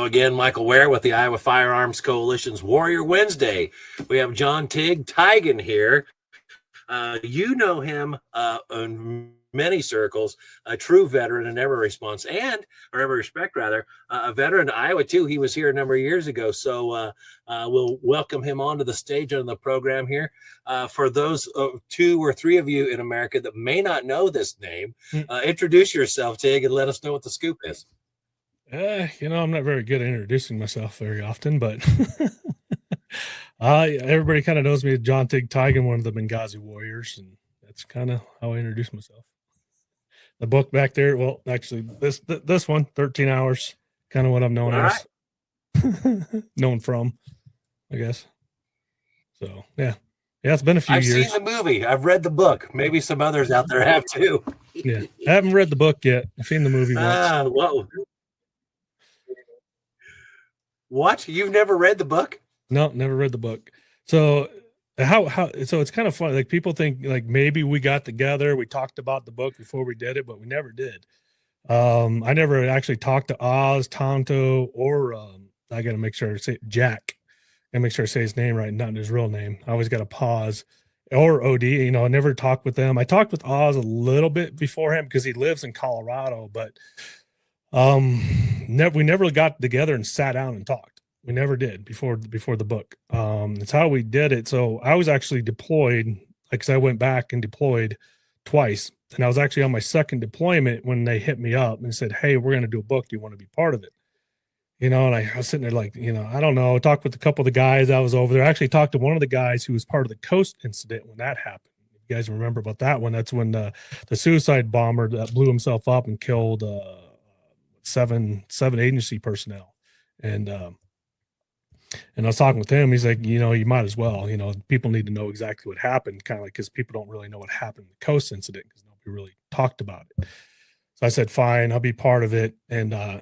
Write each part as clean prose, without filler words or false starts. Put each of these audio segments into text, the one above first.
again, Michael Ware with the Iowa Firearms Coalition's Warrior Wednesday. We have John Tiegen here. You know him in many circles, a true veteran in every response or every respect, rather, a veteran to Iowa too. He was here a number of years ago. So we'll welcome him onto the stage on the program here. For those 2 or 3 of you in America that may not know this name, introduce yourself, Tig, and let us know what the scoop is. I'm not very good at introducing myself very often, but everybody kind of knows me as John Tiegen, one of the Benghazi warriors, and that's kind of how I introduce myself. The book back there, well, actually, this one, 13 Hours, kind of what I'm known as, known from, I guess. So, yeah, it's been a few years. I've seen the movie. I've read the book. Maybe some others out there have too. Yeah, I haven't read the book yet. I've seen the movie once. Whoa. What? You've never read the book? No, never read the book. So so it's kind of fun. Like, people think like maybe we got together, we talked about the book before we did it, but we never did. I never actually talked to Oz, Tonto, or I got to make sure I say Jack. And make sure I say his name right, not his real name. I always got to pause. Or OD, I never talked with them. I talked with Oz a little bit beforehand because he lives in Colorado, but we never got together and sat down and talked. We never did before the book. It's how we did it. So I was actually deployed, because I went back and deployed twice, and I was actually on my second deployment when they hit me up and said, "Hey, we're going to do a book. Do you want to be part of it?" And I was sitting there like, I don't know. I talked with a couple of the guys I was over there. I actually talked to one of the guys who was part of the Coast incident when that happened. You guys remember about that one? That's when the suicide bomber that blew himself up and killed seven agency personnel. And I was talking with him. He's like, you might as well. People need to know exactly what happened, kind of like, because people don't really know what happened in the Coast incident because nobody really talked about it. So I said, fine, I'll be part of it. And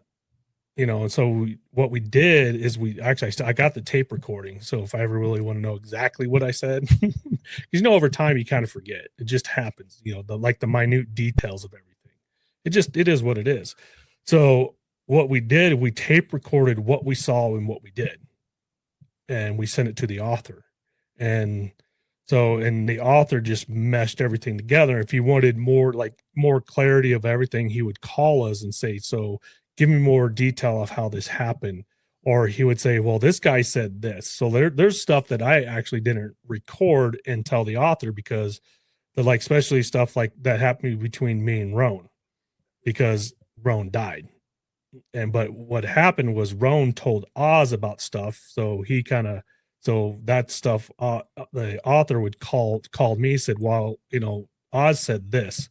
and so what we did is I got the tape recording. So if I ever really want to know exactly what I said, because over time you kind of forget. It just happens. The minute details of everything. It is what it is. So what we did, we tape recorded what we saw and what we did, and we sent it to the author. And the author just meshed everything together. If he wanted more clarity of everything, he would call us and say, "So give me more detail of how this happened." Or he would say, "Well, this guy said this." So there's stuff that I actually didn't record and tell the author, because especially stuff like that happened between me and Roan, because Roan died. But what happened was Roan told Oz about stuff. So that stuff, the author would called me, said, "Well, Oz said this."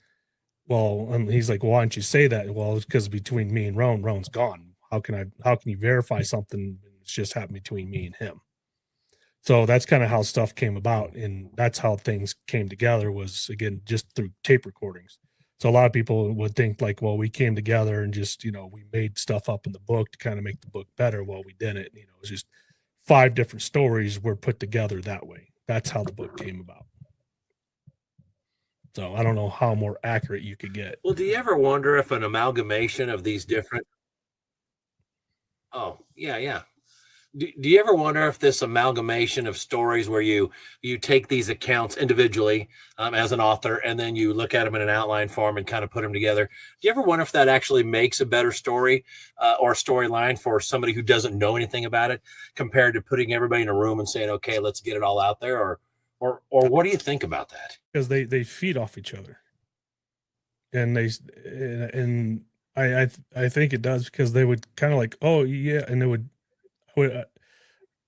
Well, he's like, "Well, why don't you say that?" Well, it's because between me and Roan's gone. How can you verify something that's just happened between me and him? So that's kind of how stuff came about. And that's how things came together, was, again, just through tape recordings. So a lot of people would think like, well, we came together and just, we made stuff up in the book to kind of make the book better. Well, we didn't. It was just 5 different stories were put together that way. That's how the book came about. So I don't know how more accurate you could get. Well, do you ever wonder if an amalgamation of these different... Oh, yeah. Do you ever wonder if this amalgamation of stories where you take these accounts individually as an author, and then you look at them in an outline form and kind of put them together, do you ever wonder if that actually makes a better story or storyline for somebody who doesn't know anything about it, compared to putting everybody in a room and saying, "Okay, let's get it all out there"? Or what do you think about that? Because they feed off each other, and I think it does, because they would kind of like, "Oh yeah," and they would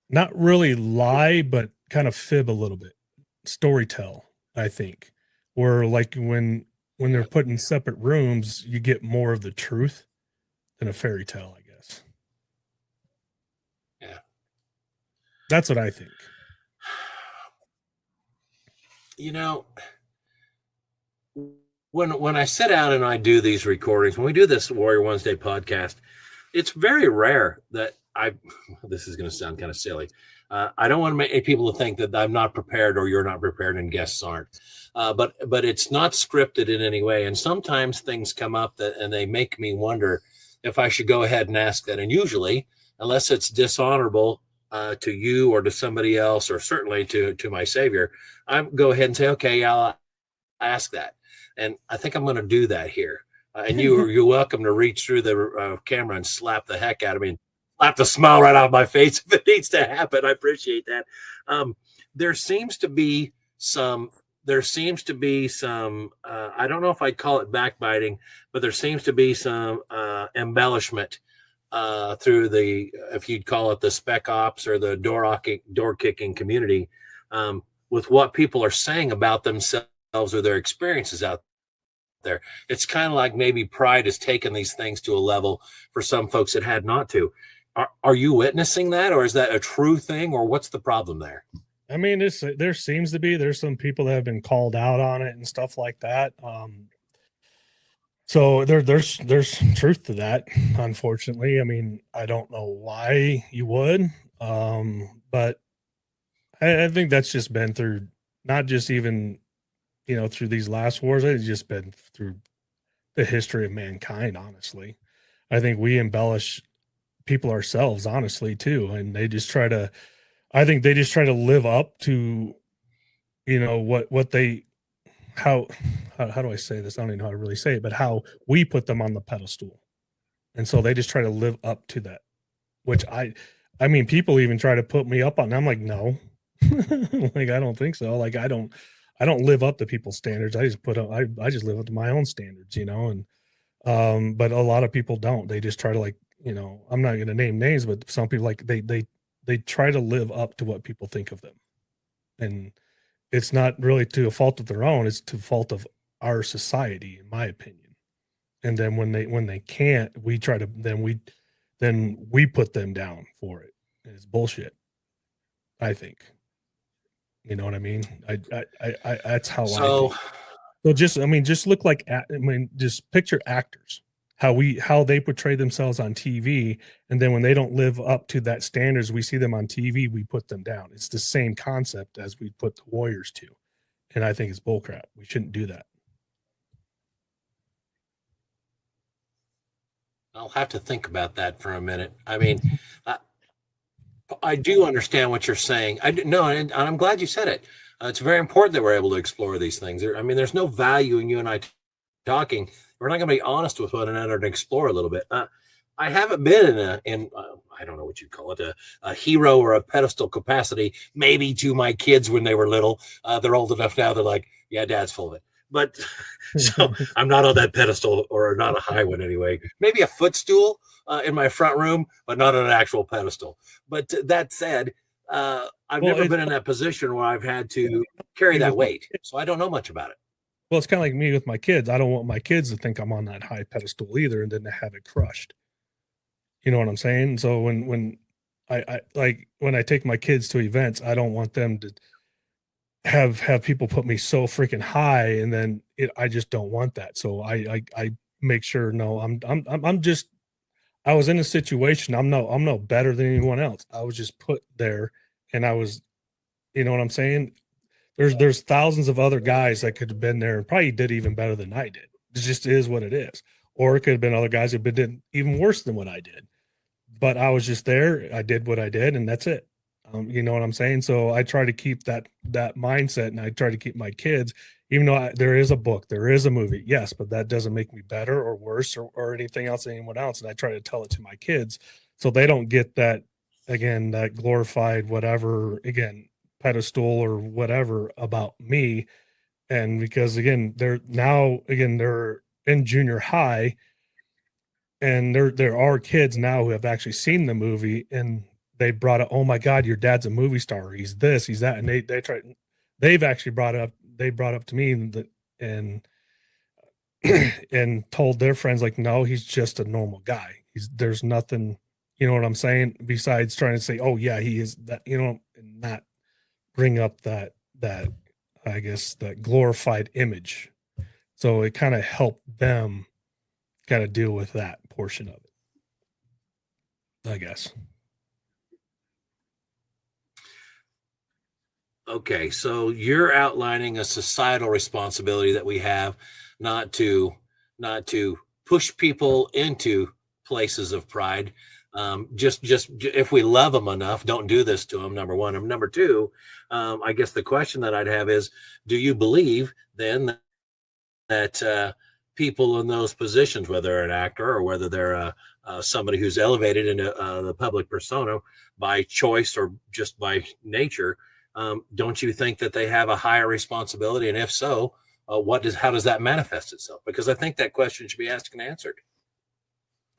not really lie, but kind of fib a little bit, storytell. I think, where like when they're put in separate rooms, you get more of the truth than a fairy tale, I guess. Yeah, that's what I think. When I sit down and I do these recordings, when we do this Warrior Wednesday podcast, it's very rare that this is going to sound kind of silly. I don't want to make people to think that I'm not prepared or you're not prepared and guests aren't. But it's not scripted in any way. And sometimes things come up and they make me wonder if I should go ahead and ask that. And usually unless it's dishonorable to you or to somebody else, or certainly to my Savior, I'm go ahead and say, okay, I'll ask that. And I think I'm going to do that here. And you're welcome to reach through the camera and slap the heck out of me, and slap the smile right off my face if it needs to happen. I appreciate that. There seems to be some. I don't know if I'd call it backbiting, but there seems to be some embellishment through the, if you'd call it the spec ops or the door kicking community, with what people are saying about themselves or their experiences out there. It's kind of like maybe pride has taken these things to a level for some folks that had not to. Are you witnessing that, or is that a true thing, or what's the problem there? I mean, there seems to be, there's some people that have been called out on it and stuff like that. So there's truth to that, unfortunately. I mean, I don't know why you would, but I think that's just been through, not just even, through these last wars. It's just been through the history of mankind, honestly. I think we embellish people ourselves, honestly, too. And they just try to, I think they just try to live up to, what they, how do I say this? I don't even know how to really say it, but how we put them on the pedestal. And so they just try to live up to that, which I mean, people even try to put me up on, I'm like, no, like, I don't think so. Like, I don't live up to people's standards. I just I just live up to my own standards, and, but a lot of people don't. They just try to, like, I'm not going to name names, but some people, like, they try to live up to what people think of them. And it's not really to a fault of their own. It's to fault of our society, in my opinion. And then when they can't, we try to, then we put them down for it. And it's bullshit, I think. You know what I mean? I that's how I think. So just look like, just picture actors, how they portray themselves on TV, and then when they don't live up to that standards, we see them on TV, we put them down. It's the same concept as we put the warriors to, and I think it's bullcrap. We shouldn't do that. I'll have to think about that for a minute. I mean, I do understand what you're saying. And I'm glad you said it. It's very important that we're able to explore these things. There's no value in you and I talking. We're not going to be honest with one another and explore a little bit. I haven't been in I don't know what you'd call it, a hero or a pedestal capacity, maybe to my kids when they were little. They're old enough now. They're like, yeah, Dad's full of it. But so I'm not on that pedestal, or not a high one anyway. Maybe a footstool in my front room, but not on an actual pedestal. But that said, I've never been in that position where I've had to carry that weight. So I don't know much about it. Well, it's kind of like me with my kids. I don't want my kids to think I'm on that high pedestal either, and then to have it crushed. You know what I'm saying? So when I take my kids to events, I don't want them to have people put me so freaking high, and then I just don't want that. So I make sure, no, I'm just, I was in a situation. I'm no better than anyone else. I was just put there, and I was, you know what I'm saying? There's thousands of other guys that could have been there and probably did even better than I did. It just is what it is. Or it could have been other guys who did even worse than what I did. But I was just there. I did what I did, and that's it. You know what I'm saying? So I try to keep that mindset, and I try to keep my kids, even though there is a book, there is a movie, yes, but that doesn't make me better or worse or anything else than anyone else. And I try to tell it to my kids so they don't get that, again, that glorified whatever, again, pedestal or whatever about me. And because, again, they're in junior high, and there are kids now who have actually seen the movie, and they brought up, oh my God, your dad's a movie star. He's this, he's that. And they've actually brought up to me and and told their friends, like, no, he's just a normal guy. There's nothing, you know what I'm saying? Besides trying to say, oh yeah, he is that, and not bring up that, I guess, that glorified image. So it kind of helped them kind of deal with that portion of it, I guess. Okay, so you're outlining a societal responsibility that we have not to push people into places of pride, Just if we love them enough, don't do this to them. Number one. And number two, I guess the question that I'd have is, do you believe then that people in those positions, whether they're an actor or whether they're somebody who's elevated into the public persona by choice or just by nature, don't you think that they have a higher responsibility? And if so, how does that manifest itself? Because I think that question should be asked and answered.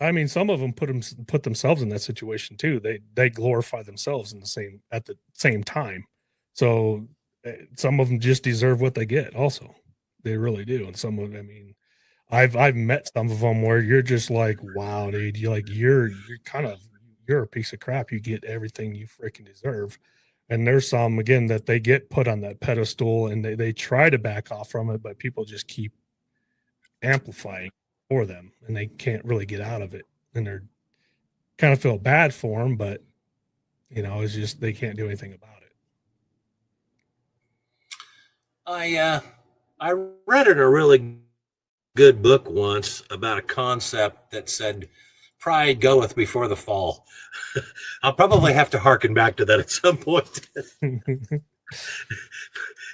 I mean, some of them put themselves in that situation too. They glorify themselves at the same time. So some of them just deserve what they get. Also, they really do. And some of, I mean, I've met some of them where you're just like, wow, dude, you're a piece of crap. You get everything you freaking deserve. And there's some, again, that they get put on that pedestal and they try to back off from it, but people just keep amplifying for them and they can't really get out of it. And they're kind of feel bad for them, but it's just, they can't do anything about it. I read in a really good book once about a concept that said pride goeth before the fall. I'll probably have to harken back to that at some point.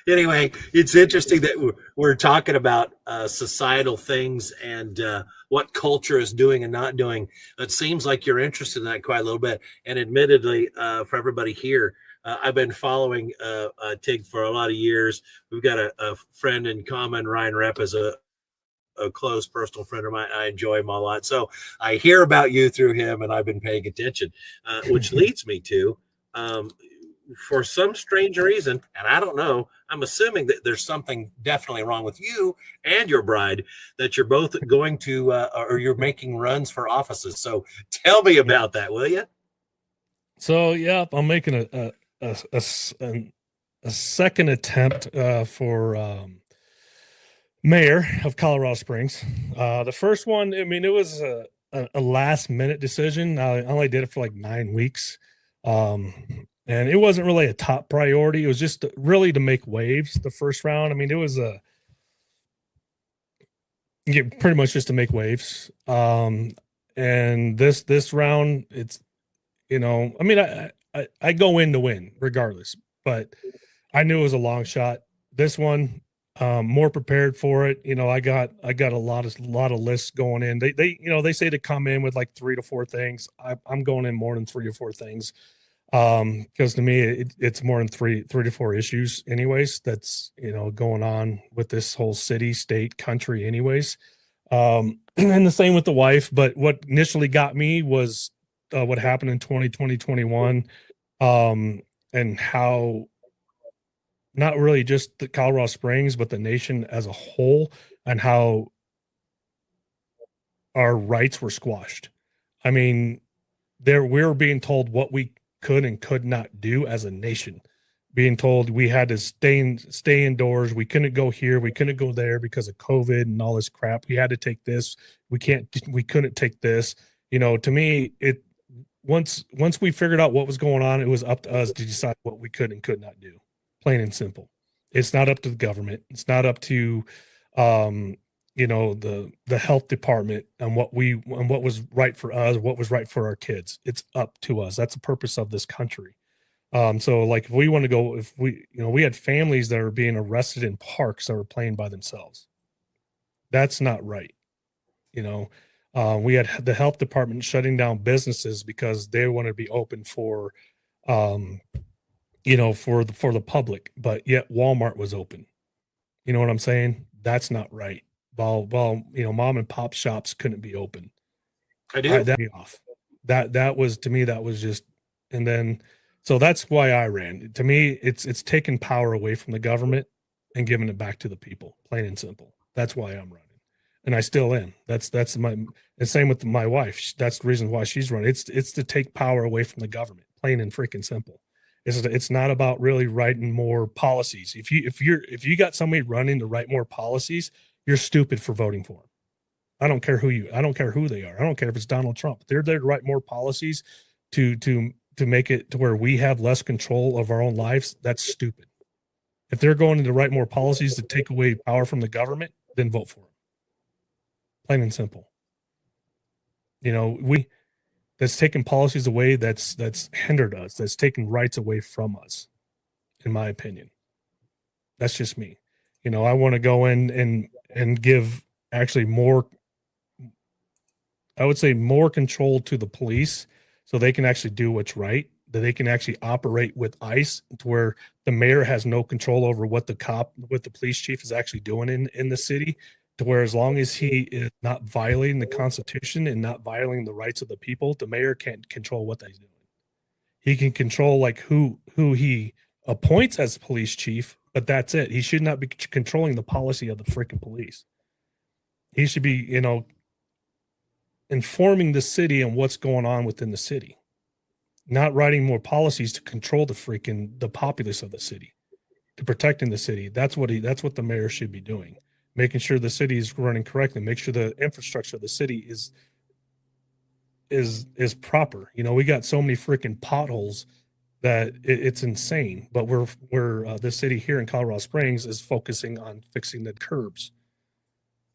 Anyway, it's interesting that we're talking about societal things and what culture is doing and not doing. It seems like you're interested in that quite a little bit. And admittedly, for everybody here, I've been following TIG for a lot of years. We've got a friend in common. Ryan Rep is a close personal friend of mine. I enjoy him a lot. So I hear about you through him and I've been paying attention, which leads me to, for some strange reason, and I don't know, I'm assuming that there's something definitely wrong with you and your bride, that you're both going to, or you're making runs for offices. So tell me about that, will you? So, yeah, I'm making a second attempt for mayor of Colorado Springs. The first one, I mean, it was a last minute decision. I only did it for like 9 weeks. And it wasn't really a top priority. It was just really to make waves the first round. I mean, it was pretty much just to make waves. And this round, it's, I mean, I go in to win regardless, but I knew it was a long shot. This one, more prepared for it. I got a lot of lists going in. They say to come in with like 3 to 4 things. I'm going in more than 3 or 4 things. Because to me, it's more than 3 to 4 issues anyways, that's, going on with this whole city, state, country anyways. And the same with the wife. But what initially got me was what happened in 2020, 21, and how not really just the Colorado Springs, but the nation as a whole, and how our rights were squashed. I mean, we were being told what we could and could not do as a nation, being told we had to stay indoors. We couldn't go here. We couldn't go there because of COVID and all this crap. We had to take this. We couldn't take this. To me, once we figured out what was going on, it was up to us to decide what we could and could not do. Plain and simple. It's not up to the government. It's not up to, the health department and what was right for us, what was right for our kids. It's up to us. That's the purpose of this country. So like if we want to go, we had families that are being arrested in parks that were playing by themselves. That's not right. We had the health department shutting down businesses because they want to be open for, for the public, but yet Walmart was open. You know what I'm saying? That's not right. While mom and pop shops couldn't be open. I do. That was, to me, that was just, and then, so that's why I ran. To me, it's taking power away from the government and giving it back to the people, plain and simple. That's why I'm running. And I still am. That's the same with my wife. That's the reason why she's running. It's to take power away from the government, plain and freaking simple. It's not about really writing more policies. If you got somebody running to write more policies, you're stupid for voting for them. I don't care who they are. I don't care if it's Donald Trump. They're there to write more policies to make it to where we have less control of our own lives. That's stupid. If they're going to write more policies to take away power from the government, then vote for them. Plain and simple. that's taken policies away, that's hindered us, that's taken rights away from us, in my opinion. That's just me. You know, I want to go in and give actually more, I would say more control to the police so they can actually do what's right, that they can actually operate with ICE to where the mayor has no control over what the police chief is actually doing in the city, to where as long as he is not violating the Constitution and not violating the rights of the people, the mayor can't control what he's doing. He can control like who he appoints as police chief, but that's it. He should not be controlling the policy of the freaking police. He should be, you know, informing the city on what's going on within the city, not writing more policies to control the populace of the city, to protecting the city. That's what the mayor should be doing, making sure the city is running correctly, make sure the infrastructure of the city is proper. You know, we got so many freaking potholes that it's insane, but the city here in Colorado Springs is focusing on fixing the curbs.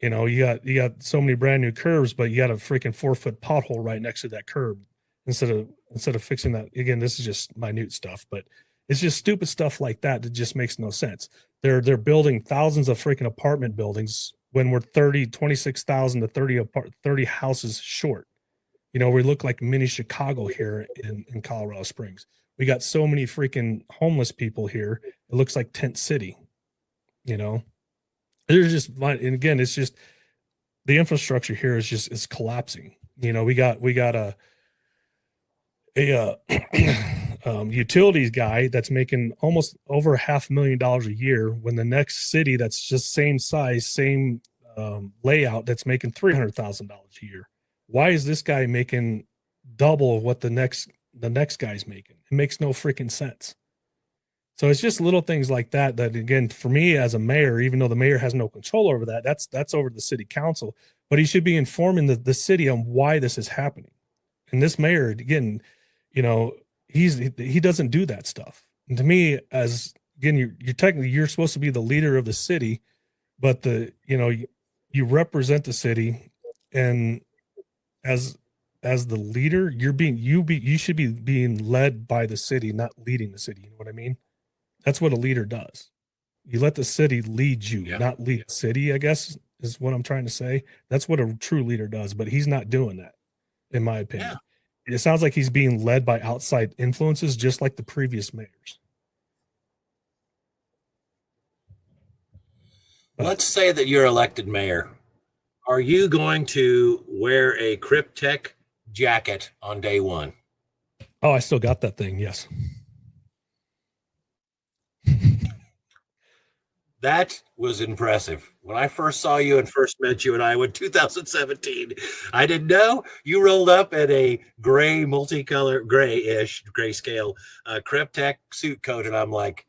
You know, you got so many brand new curbs, but you got a freaking 4-foot pothole right next to that curb instead of fixing that. Again, this is just minute stuff, but it's just stupid stuff like that that just makes no sense. They're building thousands of freaking apartment buildings when we're 26,000 to 30 houses short. You know, we look like mini Chicago here in Colorado Springs. We got so many freaking homeless people here. It looks like tent city, you know. There's just, and again, it's just the infrastructure here is collapsing. You know, we got a utilities guy that's making almost over $500,000 a year, when the next city that's just same size, same layout, that's making $300,000 a year. Why is this guy making double of what the next guy's making? It makes no freaking sense. So it's just little things like that again, for me as a mayor, even though the mayor has no control over that, that's over the city council, but he should be informing the city on why this is happening. And this mayor, again, you know, he doesn't do that stuff. And to me, as again, you're supposed to be the leader of the city, but you represent the city, and as the leader, you should be being led by the city, not leading the city. You know what I mean? That's what a leader does. You let the city lead you, not lead the city, I guess is what I'm trying to say. That's what a true leader does, but he's not doing that, in my opinion. It sounds like he's being led by outside influences, just like the previous mayors. Let's say that you're elected mayor. Are you going to wear a Cryptek jacket on day one? Oh, I still got that thing. Yes. That was impressive. When I first saw you and first met you in Iowa in 2017, I didn't know you rolled up in a gray, multicolor, grayscale Cryptek suit coat. And I'm like,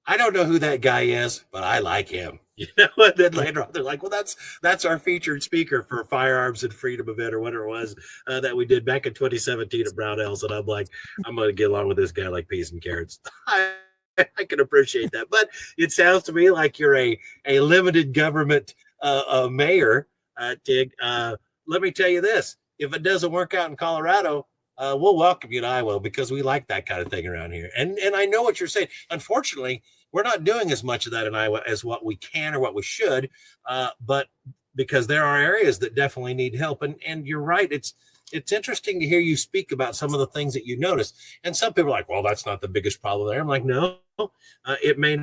I don't know who that guy is, but I like him. You know, and then later on, they're like, well, that's our featured speaker for Firearms and Freedom event or whatever it was that we did back in 2017 at Brownells. And I'm like, I'm going to get along with this guy like peas and carrots. I can appreciate that, but it sounds to me like you're a limited government mayor, Tig. Let me tell you this: if it doesn't work out in Colorado, we'll welcome you to Iowa, because we like that kind of thing around here. And I know what you're saying. Unfortunately, we're not doing as much of that in Iowa as what we can or what we should, but because there are areas that definitely need help. And you're right. It's interesting to hear you speak about some of the things that you notice. And some people are like, well, that's not the biggest problem there. I'm like, no, it may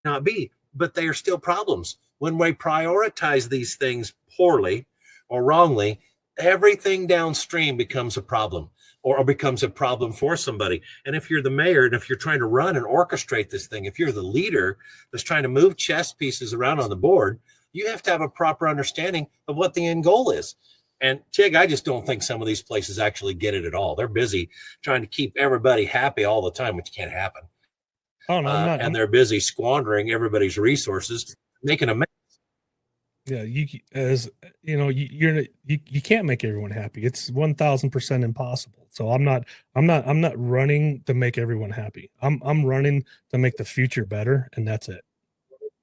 not be, but they are still problems. When we prioritize these things poorly or wrongly, everything downstream becomes a problem or becomes a problem for somebody. And if you're the mayor and if you're trying to run and orchestrate this thing, if you're the leader that's trying to move chess pieces around on the board, you have to have a proper understanding of what the end goal is. And Tig, I just don't think some of these places actually get it at all. They're busy trying to keep everybody happy all the time, which can't happen. Oh no, I'm not. And they're busy squandering everybody's resources, making a mess. Yeah, you can't make everyone happy. It's 1,000% impossible. So I'm not running to make everyone happy. I'm running to make the future better, and that's it.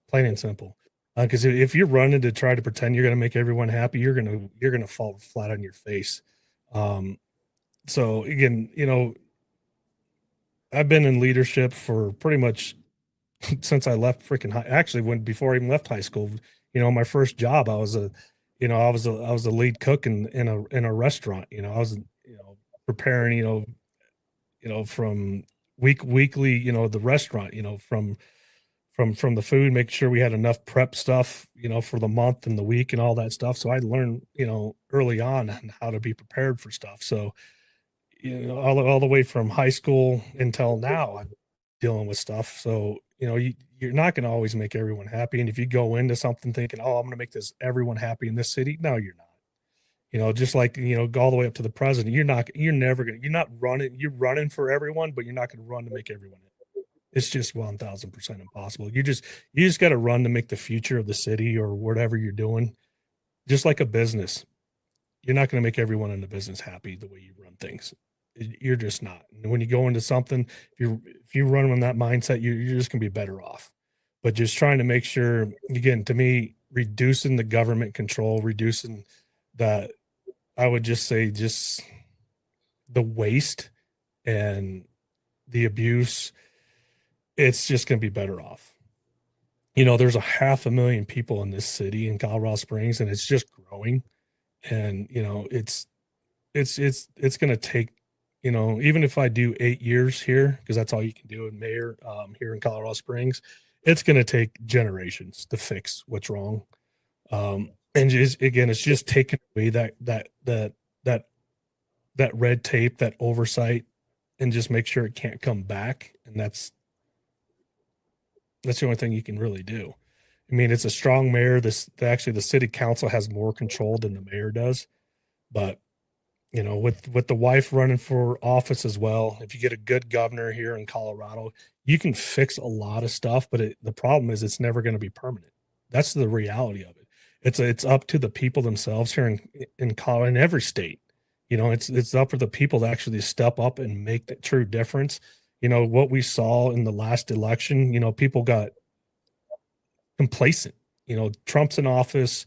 Plain and simple. Because if you're running to try to pretend you're going to make everyone happy, you're gonna fall flat on your face. So again, I've been in leadership for pretty much since I left freaking actually before I even left high school. My first job, I was a lead cook in a restaurant. I was preparing from weekly the restaurant from the food, making sure we had enough prep stuff for the month and the week and all that stuff. So I learned early on how to be prepared for stuff. So all the way from high school until now, I'm dealing with stuff. So you're not going to always make everyone happy. And if you go into something thinking, oh, I'm going to make everyone happy in this city, no, you're not. Just like go all the way up to the president, you're running for everyone, but you're not going to run to make everyone happy. It's just 1,000% impossible. You just got to run to make the future of the city or whatever you're doing. Just like a business, you're not going to make everyone in the business happy the way you run things. You're just not. And when you go into something, if you run on that mindset, you're just going to be better off. But just trying to make sure, again, to me, reducing the government control, reducing that, I would just say just the waste and the abuse, it's just going to be better off. There's 500,000 people in this city in Colorado Springs, and it's just growing. And, it's going to take, even if I do 8 years here, because that's all you can do in mayor here in Colorado Springs, it's going to take generations to fix what's wrong. And again, it's just taking away that red tape, that oversight, and just make sure it can't come back. And that's the only thing you can really do. I mean, it's a strong mayor. Actually, the city council has more control than the mayor does, but with the wife running for office as well, if you get a good governor here in Colorado, you can fix a lot of stuff, but the problem is it's never going to be permanent. That's the reality of it. It's up to the people themselves here in Colorado, in every state. It's up to the people to actually step up and make the true difference. What we saw in the last election, people got complacent. Trump's in office.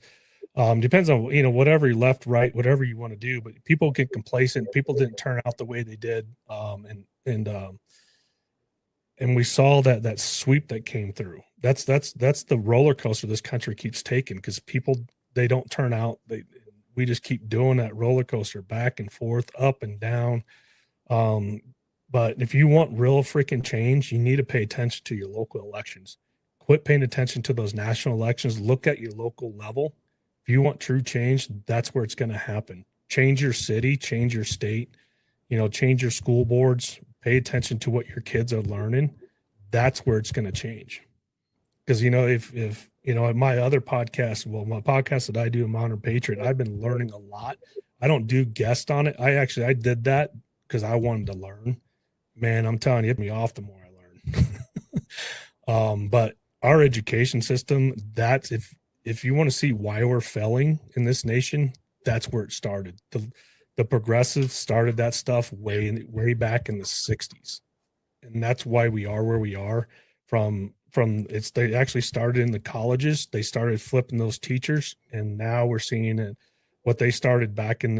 Depends on whatever you left, right, whatever you want to do, but people get complacent. People didn't turn out the way they did, and we saw that sweep that came through. That's the roller coaster this country keeps taking, because people, they don't turn out. We just keep doing that roller coaster back and forth, up and down. But if you want real freaking change, you need to pay attention to your local elections. Quit paying attention to those national elections. Look at your local level. If you want true change, that's where it's going to happen. Change your city, change your state, change your school boards, pay attention to what your kids are learning. That's where it's going to change. Because, if at my other podcast, my podcast that I do, Modern Patriot, I've been learning a lot. I don't do guests on it. I did that because I wanted to learn. Man, I'm telling you, it hit me off the more I learn. But our education system, that's if you want to see why we're failing in this nation, that's where it started. The progressives started that stuff way back in the 60s. And that's why we are where we are. They actually started in the colleges. They started flipping those teachers, and now we're seeing it. What they started back in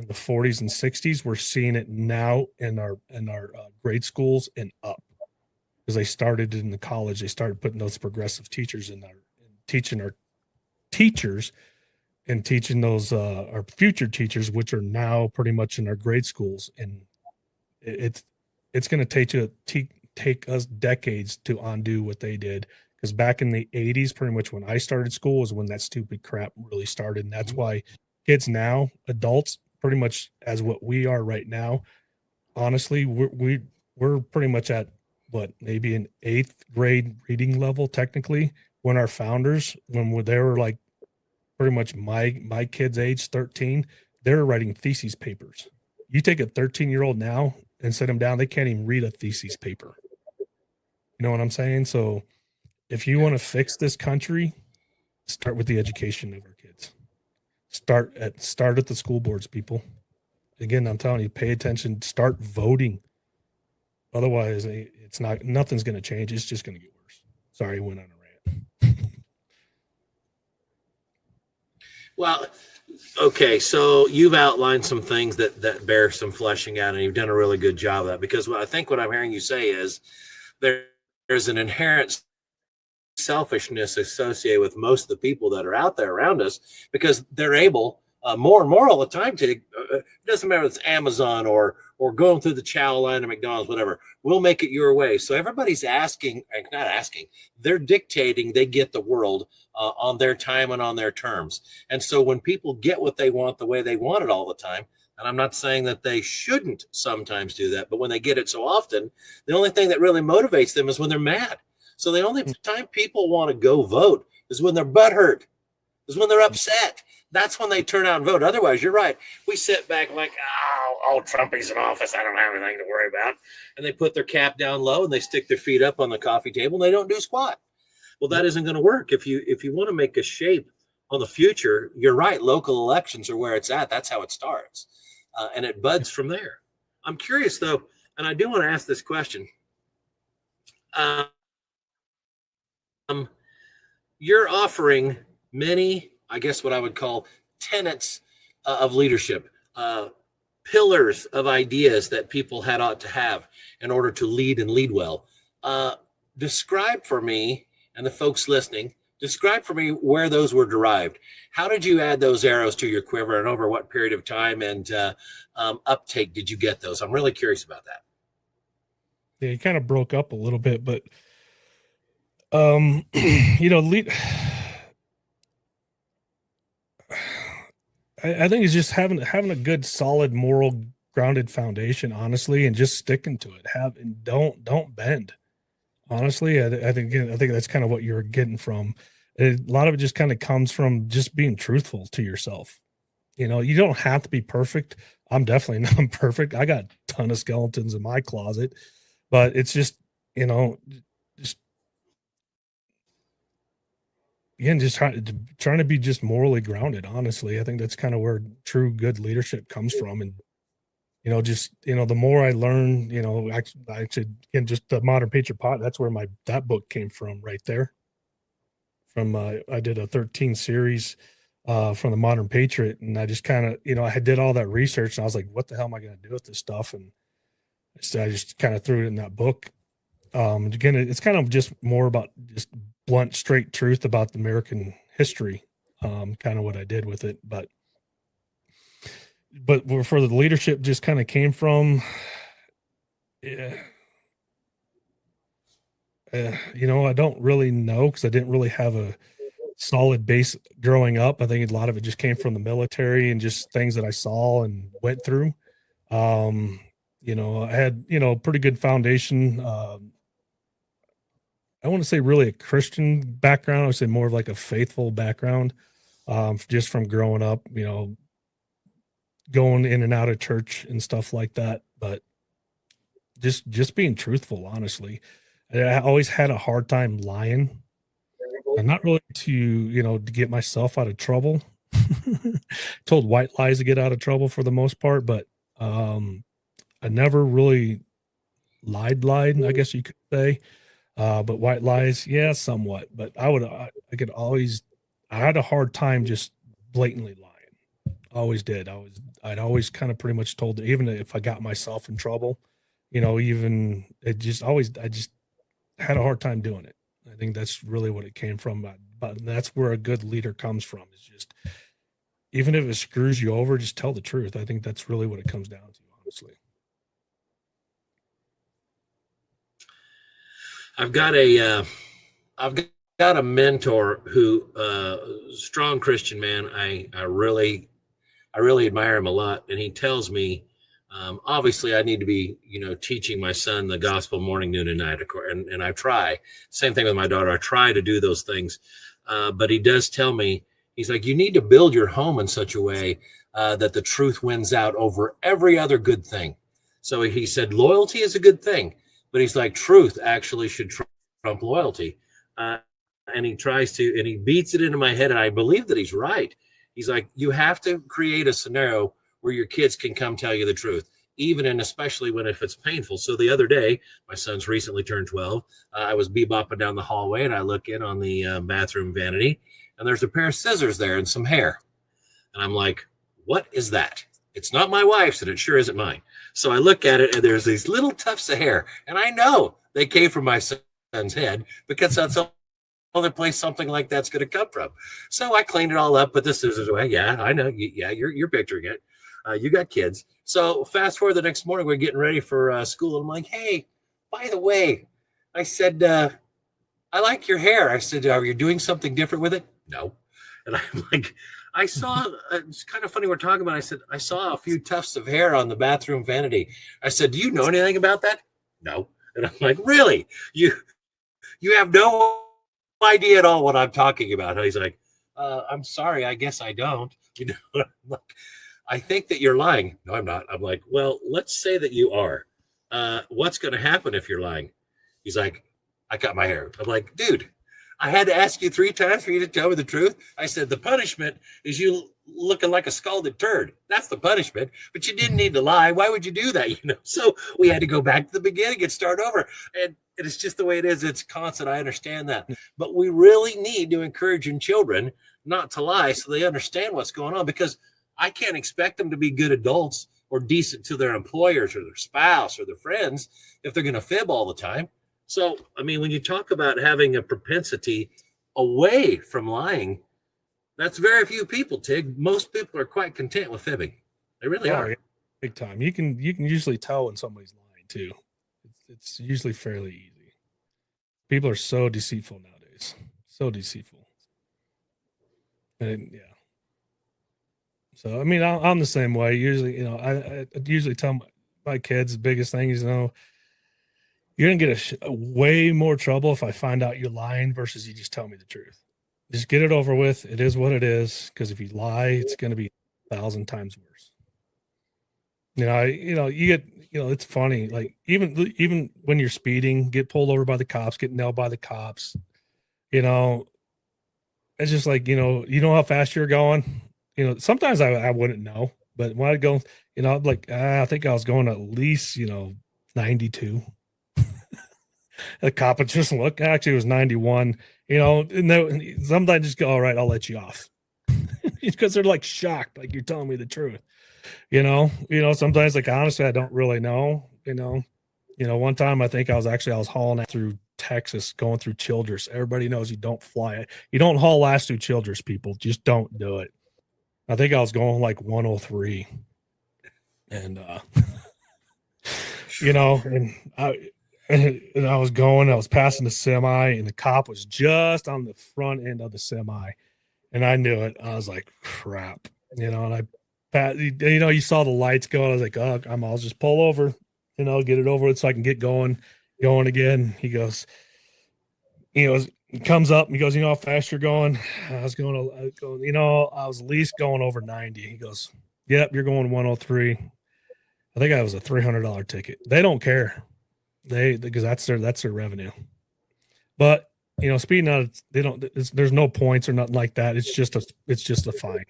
the 40s and 60s, we're seeing it now in our grade schools and up, because they started in the college. They started putting those progressive teachers in there, teaching our teachers and teaching those our future teachers, which are now pretty much in our grade schools. And it's going to take us decades to undo what they did, because back in the 80s, pretty much when I started school, was when that stupid crap really started. And that's why kids now, adults, pretty much as what we are right now, honestly, we're pretty much at maybe an 8th grade reading level technically, when our founders, when they were like pretty much my kids' age, 13, they're writing thesis papers. You take a 13-year-old now and sit them down, they can't even read a thesis paper. You know what I'm saying? So if you want to fix this country, start with the education of our kids. Start at the school boards, people. Again, I'm telling you, pay attention, start voting. Otherwise, nothing's going to change. It's just going to get worse. Sorry, I went on a rant. Well, okay, so you've outlined some things that bear some fleshing out, and you've done a really good job of that. Because I think what I'm hearing you say is there's an inherent selfishness associated with most of the people that are out there around us, because they're able more and more all the time to it doesn't matter if it's Amazon or going through the chow line at McDonald's, whatever, we'll make it your way. So everybody's not asking, they're dictating they get the world on their time and on their terms. And so when people get what they want the way they want it all the time, and I'm not saying that they shouldn't sometimes do that, but when they get it so often, the only thing that really motivates them is when they're mad. So the only time people want to go vote is when they're butthurt, is when they're upset. That's when they turn out and vote. Otherwise, you're right. We sit back like, oh, Trumpy's in office. I don't have anything to worry about. And they put their cap down low and they stick their feet up on the coffee table and they don't do squat. Well, that isn't going to work. If you want to make a shape on the future, you're right. Local elections are where it's at. That's how it starts. And it buds from there. I'm curious, though, and I do want to ask this question. You're offering many, I guess what I would call tenets of leadership, pillars of ideas that people ought to have in order to lead and lead well. Describe for me and the folks listening, describe for me where those were derived. How did you add those arrows to your quiver, and over what period of time and uptake did you get those? I'm really curious about that. Yeah, you kind of broke up a little bit, but I think it's just having a good, solid, moral, grounded foundation, honestly, and just sticking to it. Don't bend. Honestly, I think that's kind of what you're getting from. A lot of it just kind of comes from just being truthful to yourself. You don't have to be perfect. I'm definitely not perfect. I got a ton of skeletons in my closet, but it's just, just again, just trying to be just morally grounded. Honestly, I think that's kind of where true good leadership comes from. And, the more I learn, actually, again, just the Modern Patriot Pot, that's where that book came from right there. I did a 13 series from the Modern Patriot, and I just kind of, I did all that research, and I was like, what the hell am I going to do with this stuff? And so I just kind of threw it in that book. Again, it's kind of just more about just blunt, straight truth about the American history, kind of what I did with it. But for the leadership just kind of came from, I don't really know, because I didn't really have a solid base growing up. I think a lot of it just came from the military and just things that I saw and went through. I had, pretty good foundation. I want to say really a Christian background. I would say more of like a faithful background, just from growing up, going in and out of church and stuff like that. But just being truthful, honestly. I always had a hard time lying. And not really to get myself out of trouble. Told white lies to get out of trouble for the most part, but I never really lied, I guess you could say. But white lies, yeah, somewhat. But I had a hard time just blatantly lying. Always did. I'd always kind of pretty much told, even if I got myself in trouble, I just had a hard time doing it. I think that's really what it came from. But that's where a good leader comes from, is just, even if it screws you over, just tell the truth. I think that's really what it comes down to, honestly. I've got a mentor who, strong Christian man. I really admire him a lot. And he tells me, obviously I need to be, teaching my son the gospel morning, noon, and night. And I try. Same thing with my daughter. I try to do those things. But he does tell me, he's like, you need to build your home in such a way that the truth wins out over every other good thing. So he said, loyalty is a good thing, but he's like, truth actually should trump loyalty. And he beats it into my head. And I believe that he's right. He's like, you have to create a scenario where your kids can come tell you the truth, even and especially if it's painful. So the other day, my son's recently turned 12. I was bebopping down the hallway, and I look in on the bathroom vanity, and there's a pair of scissors there and some hair. And I'm like, what is that? It's not my wife's, and it sure isn't mine. So I look at it, and there's these little tufts of hair, and I know they came from my son's head because that's the only place something like that's going to come from. So I cleaned it all up, put the scissors away. Yeah, I know. Yeah, you're picturing it. You got kids. So fast forward the next morning, we're getting ready for school, and I'm like, hey, by the way, I said, I like your hair. I said, are you doing something different with it? No. And I'm like, I saw, it's kind of funny we're talking about, I said, I saw a few tufts of hair on the bathroom vanity. I said, do you know anything about that? No. And I'm like, really? You have no idea at all what I'm talking about. And he's like, I'm sorry, I guess I don't. You know, I'm like, I think that you're lying. No, I'm not. I'm like, well, let's say that you are. What's going to happen if you're lying? He's like, I cut my hair. I'm like, dude, I had to ask you 3 times for you to tell me the truth. I said, the punishment is you looking like a scalded turd. That's the punishment, but you didn't need to lie. Why would you do that? You know? So we had to go back to the beginning and start over. And it's just the way it is. It's constant. I understand that, but we really need to encourage in children not to lie so they understand what's going on, because I can't expect them to be good adults or decent to their employers or their spouse or their friends if they're going to fib all the time. So, I mean, when you talk about having a propensity away from lying, that's very few people, Tig. Most people are quite content with fibbing. They really are. Yeah, big time. You can usually tell when somebody's lying too. It's usually fairly easy. People are so deceitful nowadays. So deceitful. And yeah. So, I mean, I'm the same way. Usually, you know, I usually tell my kids the biggest thing is, you know, you're going to get a way more trouble if I find out you're lying versus you just tell me the truth. Just get it over with. It is what it is. Because if you lie, it's going to be 1,000 times worse. You get, it's funny. Like even when you're speeding, get pulled over by the cops, get nailed by the cops, it's just like, you know how fast you're going. Sometimes I wouldn't know, but when I go, I'm like, I think I was going at least, 92. The cop would just look, actually it was 91, and then sometimes just go, all right, I'll let you off. Because they're like shocked, like you're telling me the truth. Sometimes, like, honestly, I don't really know, one time I think I was hauling out through Texas, going through Childress. Everybody knows you don't fly it. You don't haul ass through Childress, people. Just don't do it. I think I was going like 103 and, and I was passing the semi and the cop was just on the front end of the semi and I knew it. I was like, crap, and you saw the lights go. I was like, oh, I'll just pull over, get it over with so I can get going again. He goes, he comes up and he goes, how fast you're going? I was going, I was at least going over 90. He goes, yep, you're going 103. I think that was a $300 ticket. They don't care. Because that's their revenue. But, speeding out, there's no points or nothing like that. It's just a fine.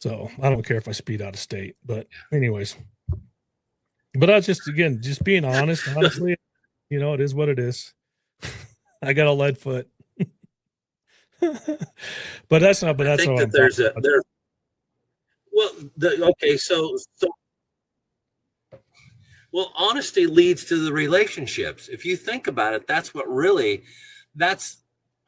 So I don't care if I speed out of state, but anyways, but that's just being honest, honestly, it is what it is. I got a lead foot, but that's not, but I that's think not that well, honesty leads to the relationships. If you think about it, that's what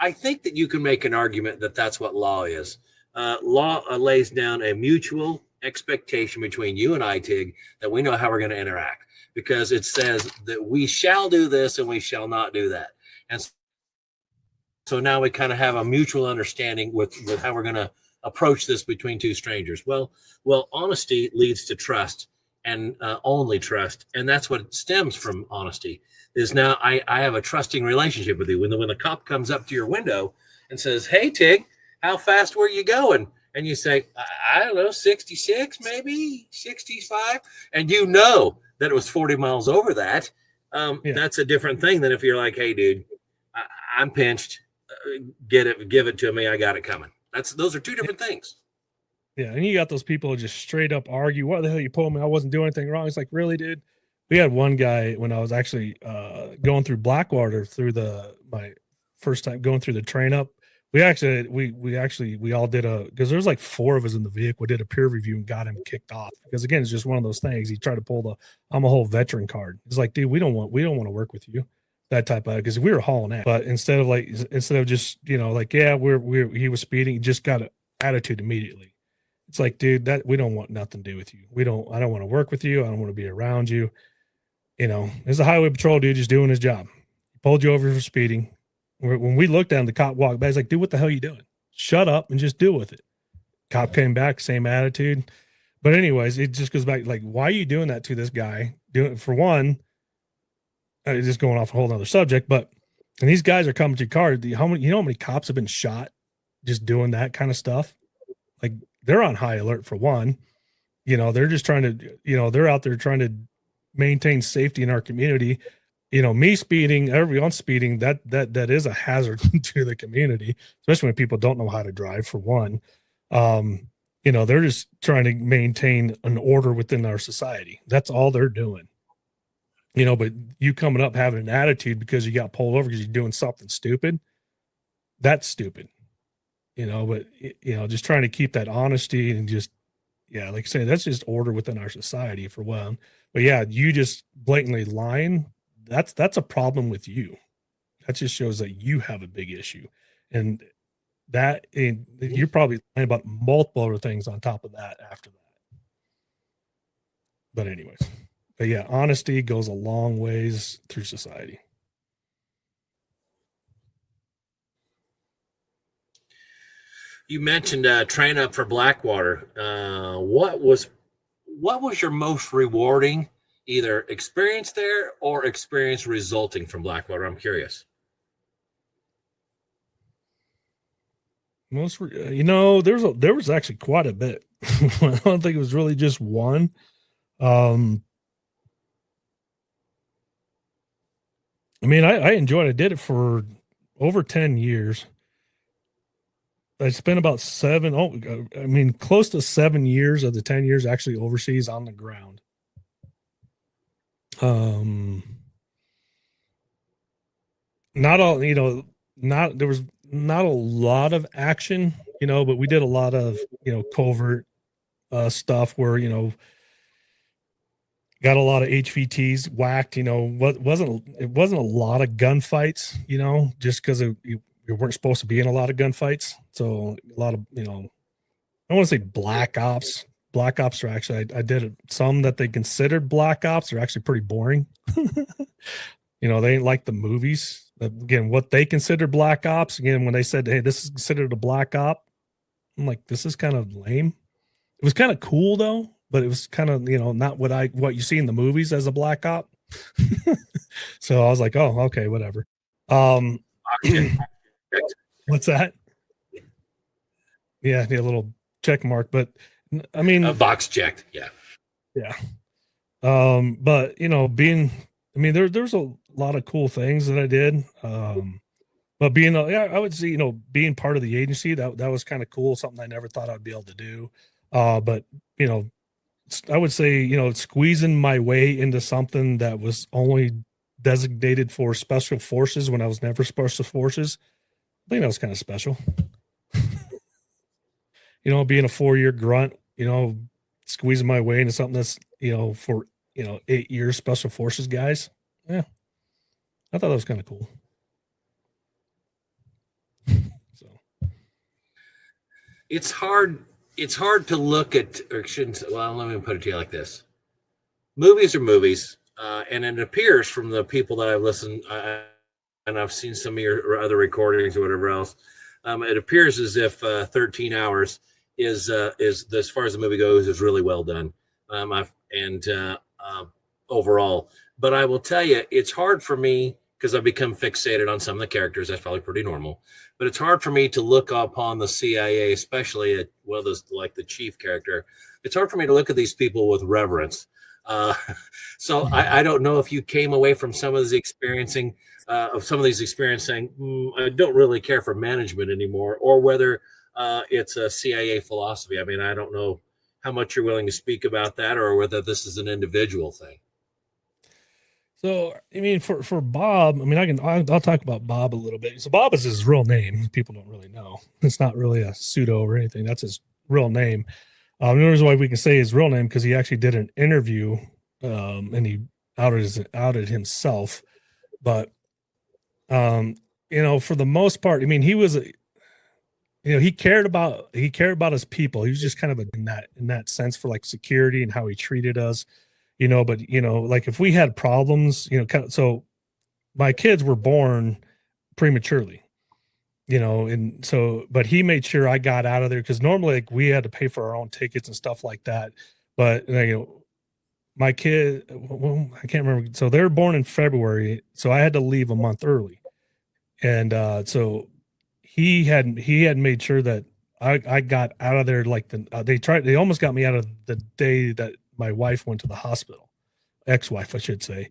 I think that you can make an argument that that's what law is. Law lays down a mutual expectation between you and I, Tig, that we know how we're going to interact, because it says that we shall do this and we shall not do that. And so now we kind of have a mutual understanding with how we're going to approach this between two strangers. Well, honesty leads to trust, and only trust. And that's what stems from honesty, is now I have a trusting relationship with you. When the cop comes up to your window and says, hey, Tig, how fast were you going? And you say, I don't know, 66, maybe 65. And you know that it was 40 miles over that. That's a different thing than if you're like, hey, dude, I'm pinched. Give it to me. I got it coming. Those are two different things. Yeah, and you got those people who just straight up argue, what the hell you pulled me? I wasn't doing anything wrong. It's like, really, dude? We had one guy when I was actually going through Blackwater my first time going through the train up. we all did because there's like 4 of us in the vehicle. We did a peer review and got him kicked off because again, it's just one of those things. He tried to pull the I'm a whole veteran card. It's like, dude, we don't want to work with you. That type of, because we were hauling ass. But instead of just, like, yeah, he was speeding, he just got an attitude immediately. It's like, dude, that we don't want nothing to do with you. I don't want to work with you. I don't want to be around you. There's a highway patrol dude just doing his job. He pulled you over for speeding. When we looked down, the cop walked by. He's like, dude, what the hell are you doing? Shut up and just deal with it. Cop came back, same attitude. But anyways, it just goes back, like, why are you doing that to this guy? For one, just going off a whole other subject, and these guys are coming to your car. How many cops have been shot just doing that kind of stuff? Like, they're on high alert for one. They're just trying to, they're out there trying to maintain safety in our community. Me speeding, everyone speeding, that is a hazard to the community, especially when people don't know how to drive, for one. They're just trying to maintain an order within our society. That's all they're doing. But you coming up having an attitude because you got pulled over because you're doing something stupid, that's stupid. But just trying to keep that honesty and just, yeah, like I say, that's just order within our society for one. But yeah, you just blatantly lying, that's a problem with you. That just shows that you have a big issue. And you're probably lying about multiple other things on top of that after that. But anyways, yeah, honesty goes a long ways through society. You mentioned train up for Blackwater. What was your most rewarding either experience there or experience resulting from Blackwater? I'm curious. There was actually quite a bit. I don't think it was really just one. I enjoyed it. I did it for over 10 years. I spent about close to 7 years of the 10 years actually overseas on the ground. There was not a lot of action, but we did a lot of, covert stuff where, got a lot of HVTs whacked, it wasn't a lot of gunfights, just because we weren't supposed to be in a lot of gunfights. So a lot of, I don't want to say black ops. Black ops are actually, I did some that they considered black ops are actually pretty boring. They ain't like the movies. Again, what they consider black ops, again, when they said, hey, this is considered a black op, I'm like, this is kind of lame. It was kind of cool though, but it was kind of, not what you see in the movies as a black op. So I was like, oh, okay, whatever. What's that? Yeah, a little check mark, but a box checked. Yeah. But there's a lot of cool things that I did. But I would say, being part of the agency, that was kind of cool. Something I never thought I'd be able to do. But I would say, squeezing my way into something that was only designated for special forces when I was never special forces, I think that was kind of special. Being a 4-year grunt, squeezing my way into something that's, for, 8 years special forces guys. Yeah. I thought that was kind of cool. So it's hard to look at, let me put it to you like this. Movies are movies. And it appears from the people that I've listened, and I've seen some of your other recordings or whatever else, it appears as if 13 hours is as far as the movie goes, is really well done. Overall, but I will tell you, it's hard for me because I've become fixated on some of the characters. That's probably pretty normal, but it's hard for me to look upon the CIA, especially like the chief character. It's hard for me to look at these people with reverence. So I don't know if you came away from some of these experiencing saying, I don't really care for management anymore, or whether it's a CIA philosophy. I don't know how much you're willing to speak about that, or whether this is an individual thing. So, I mean, for Bob, I mean, I'll talk about Bob a little bit. So Bob is his real name. People don't really know. It's not really a pseudo or anything. That's his real name. The reason why we can say his real name because he actually did an interview, and he outed himself. But for the most part, I mean, he was, he cared about his people. He was just kind of in that sense for like security and how he treated us. But like if we had problems, so my kids were born prematurely, and so, but he made sure I got out of there because normally like we had to pay for our own tickets and stuff like that. But my kid, well, I can't remember. So they were born in February, so I had to leave a month early, and so he had made sure that I got out of there like they almost got me out of the day that my wife went to the hospital, ex-wife, I should say,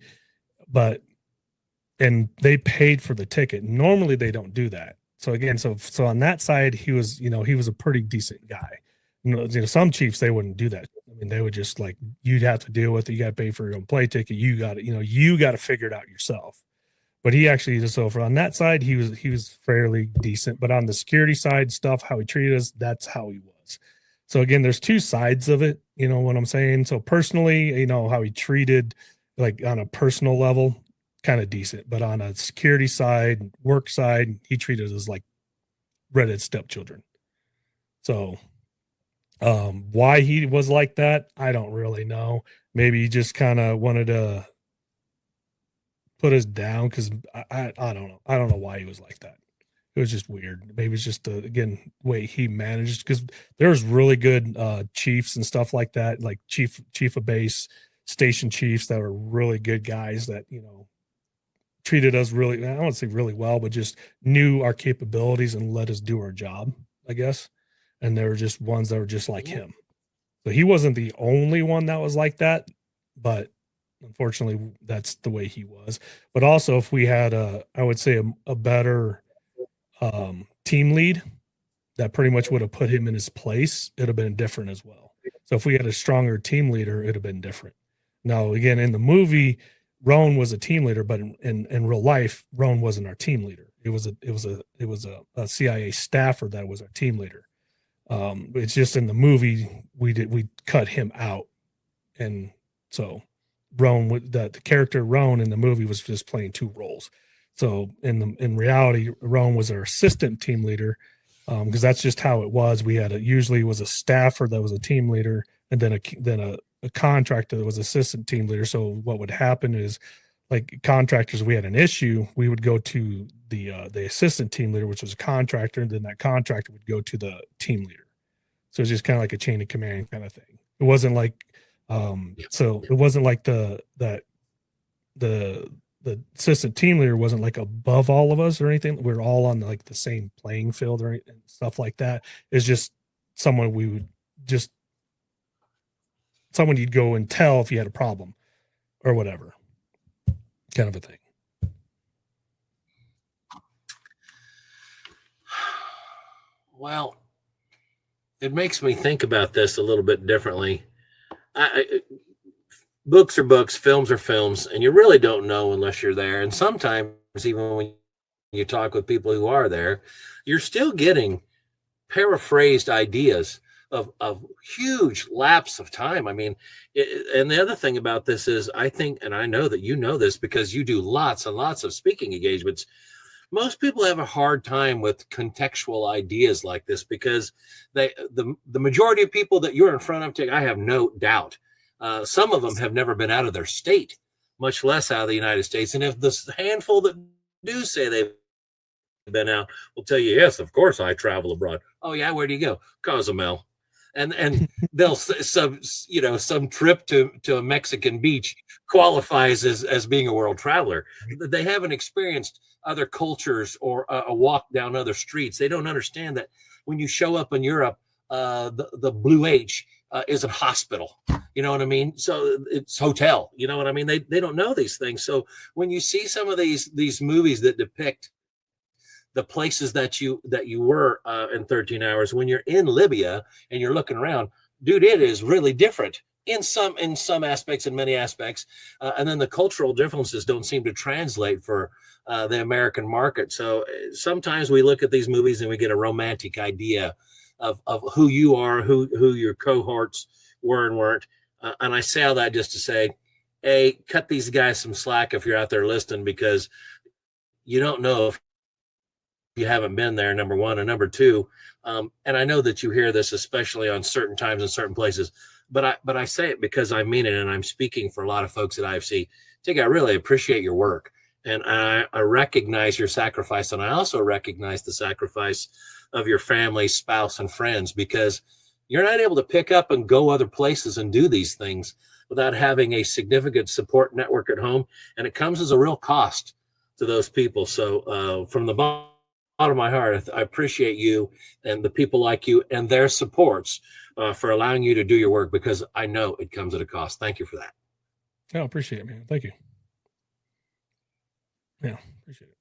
and they paid for the ticket. Normally they don't do that. So again, so on that side, he was a pretty decent guy. Some chiefs, they wouldn't do that. I mean, they would just like, you'd have to deal with it. You got to pay for your own play ticket. You got to figure it out yourself. But he actually, so for on that side, he was fairly decent. But on the security side stuff, how he treated us, that's how he was. So again, there's two sides of it. You know what I'm saying? So personally, how he treated, like on a personal level, kind of decent. But on a security side, work side, he treated us like redheaded stepchildren. So why he was like that, I don't really know. Maybe he just kind of wanted to put us down because I don't know. I don't know why he was like that. It was just weird. Maybe it's just again way he managed because there's really good chiefs and stuff like that, like chief of base, station chiefs that were really good guys that treated us really, I don't want to say really well, but just knew our capabilities and let us do our job, I guess. And there were just ones that were just like him. So he wasn't the only one that was like that, but unfortunately that's the way he was. But also if we had I would say a better team lead that pretty much would have put him in his place, it'd have been different as well. So if we had a stronger team leader, it'd have been different. Now, again, in the movie, Roan was a team leader, but in real life, Roan wasn't our team leader. It was a CIA staffer that was our team leader. It's just in the movie we cut him out, and so Roan, the character Roan in the movie was just playing two roles. So in reality, Roan was our assistant team leader, because that's just how it was. We had usually was a staffer that was a team leader, and then a contractor that was assistant team leader. So what would happen is, like contractors, we had an issue, we would go to the assistant team leader, which was a contractor, and then that contractor would go to the team leader. So it's just kind of like a chain of command kind of thing. It wasn't like so it wasn't like the assistant team leader wasn't like above all of us or anything. We're all on like the same playing field or stuff like that. It's just someone you'd go and tell if you had a problem or whatever, kind of a thing. Well, it makes me think about this a little bit differently. Books are books, films are films, and you really don't know unless you're there. And sometimes even when you talk with people who are there, you're still getting paraphrased ideas of huge lapse of time. I mean, and the other thing about this is, I think, and I know that you know this because you do lots and lots of speaking engagements, most people have a hard time with contextual ideas like this because the majority of people that you're in front of, I have no doubt, some of them have never been out of their state, much less out of the United States. And if the handful that do say they've been out will tell you, yes, of course I travel abroad. Oh yeah, where do you go? Cozumel. And they'll some trip to a Mexican beach qualifies as being a world traveler. They haven't experienced other cultures or a walk down other streets. They don't understand that when you show up in Europe, the Blue H is a hospital. You know what I mean? So it's hotel. You know what I mean? They don't know these things. So when you see some of these movies that depict the places that you were in 13 hours, when you're in Libya and you're looking around, dude, it is really different in some aspects, in many aspects, and then the cultural differences don't seem to translate for the American market. So sometimes we look at these movies and we get a romantic idea of who you are, who your cohorts were and weren't. And I say all that just to say, A, cut these guys some slack if you're out there listening, because you don't know if you haven't been there, number one. And number two, and I know that you hear this, especially on certain times in certain places, but I say it because I mean it, and I'm speaking for a lot of folks at IFC. Tig, I really appreciate your work, and I recognize your sacrifice, and I also recognize the sacrifice of your family, spouse, and friends, because you're not able to pick up and go other places and do these things without having a significant support network at home, and it comes as a real cost to those people. So from the bottom of my heart, I appreciate you and the people like you and their supports for allowing you to do your work, because I know it comes at a cost. Thank you for that. I appreciate it, man. Thank you. Yeah, appreciate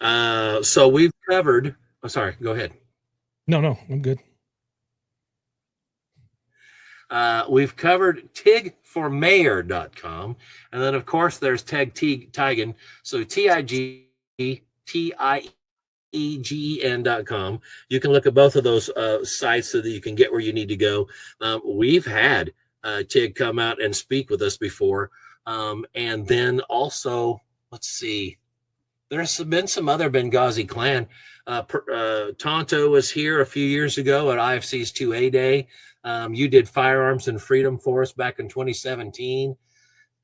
it. So we've covered, oh, sorry, go ahead. No, I'm good. We've covered tigformayor.com. And then, of course, there's Tiegen. So TIGEN.com. You can look at both of those sites so that you can get where you need to go. We've had Tig come out and speak with us before. And then also, let's see, there's been some other Benghazi clan. Tonto was here a few years ago at IFC's 2A Day. You did Firearms and Freedom for us back in 2017.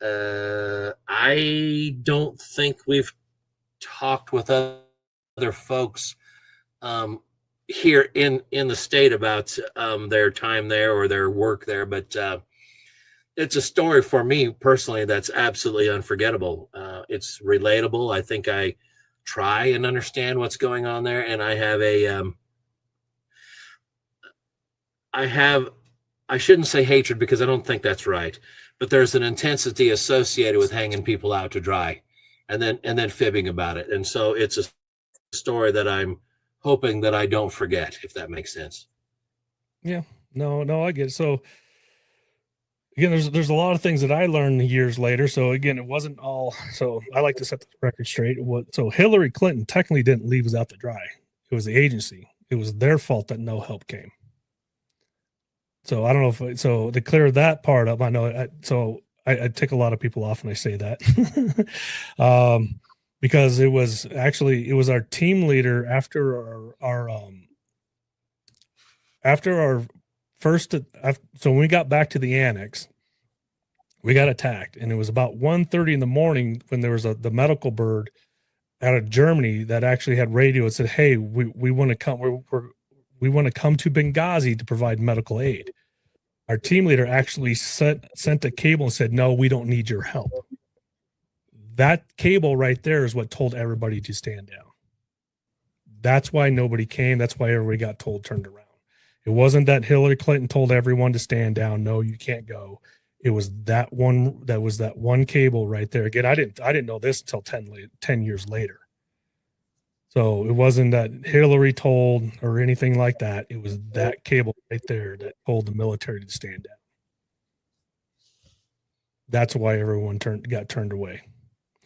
I don't think we've talked with other folks here in the state about their time there or their work there, but it's a story for me personally that's absolutely unforgettable. It's relatable. I think I try and understand what's going on there, and I have I shouldn't say hatred, because I don't think that's right, but there's an intensity associated with hanging people out to dry and then fibbing about it. And so it's a story that I'm hoping that I don't forget, if that makes sense. Yeah, no, I get it. So again, there's a lot of things that I learned years later. So again, it wasn't all, so I like to set the record straight. So Hillary Clinton technically didn't leave us out to dry. It was the agency. It was their fault that no help came. So I don't know if, so to clear that part up, I know, I tick a lot of people off when I say that. Because it was our team leader after our first, so when we got back to the annex, we got attacked, and it was about 1:30 in the morning when there was the medical bird out of Germany that actually had radio and said, "Hey, we want to come. We want to come to Benghazi to provide medical aid." Our team leader actually sent a cable and said, "No, we don't need your help." That cable right there is what told everybody to stand down. That's why nobody came. That's why everybody got turned around. It wasn't that Hillary Clinton told everyone to stand down. No, you can't go. It was that one cable right there. Again, I didn't know this until 10 years later. So it wasn't that Hillary told or anything like that. It was that cable right there that told the military to stand down. That's why everyone got turned away.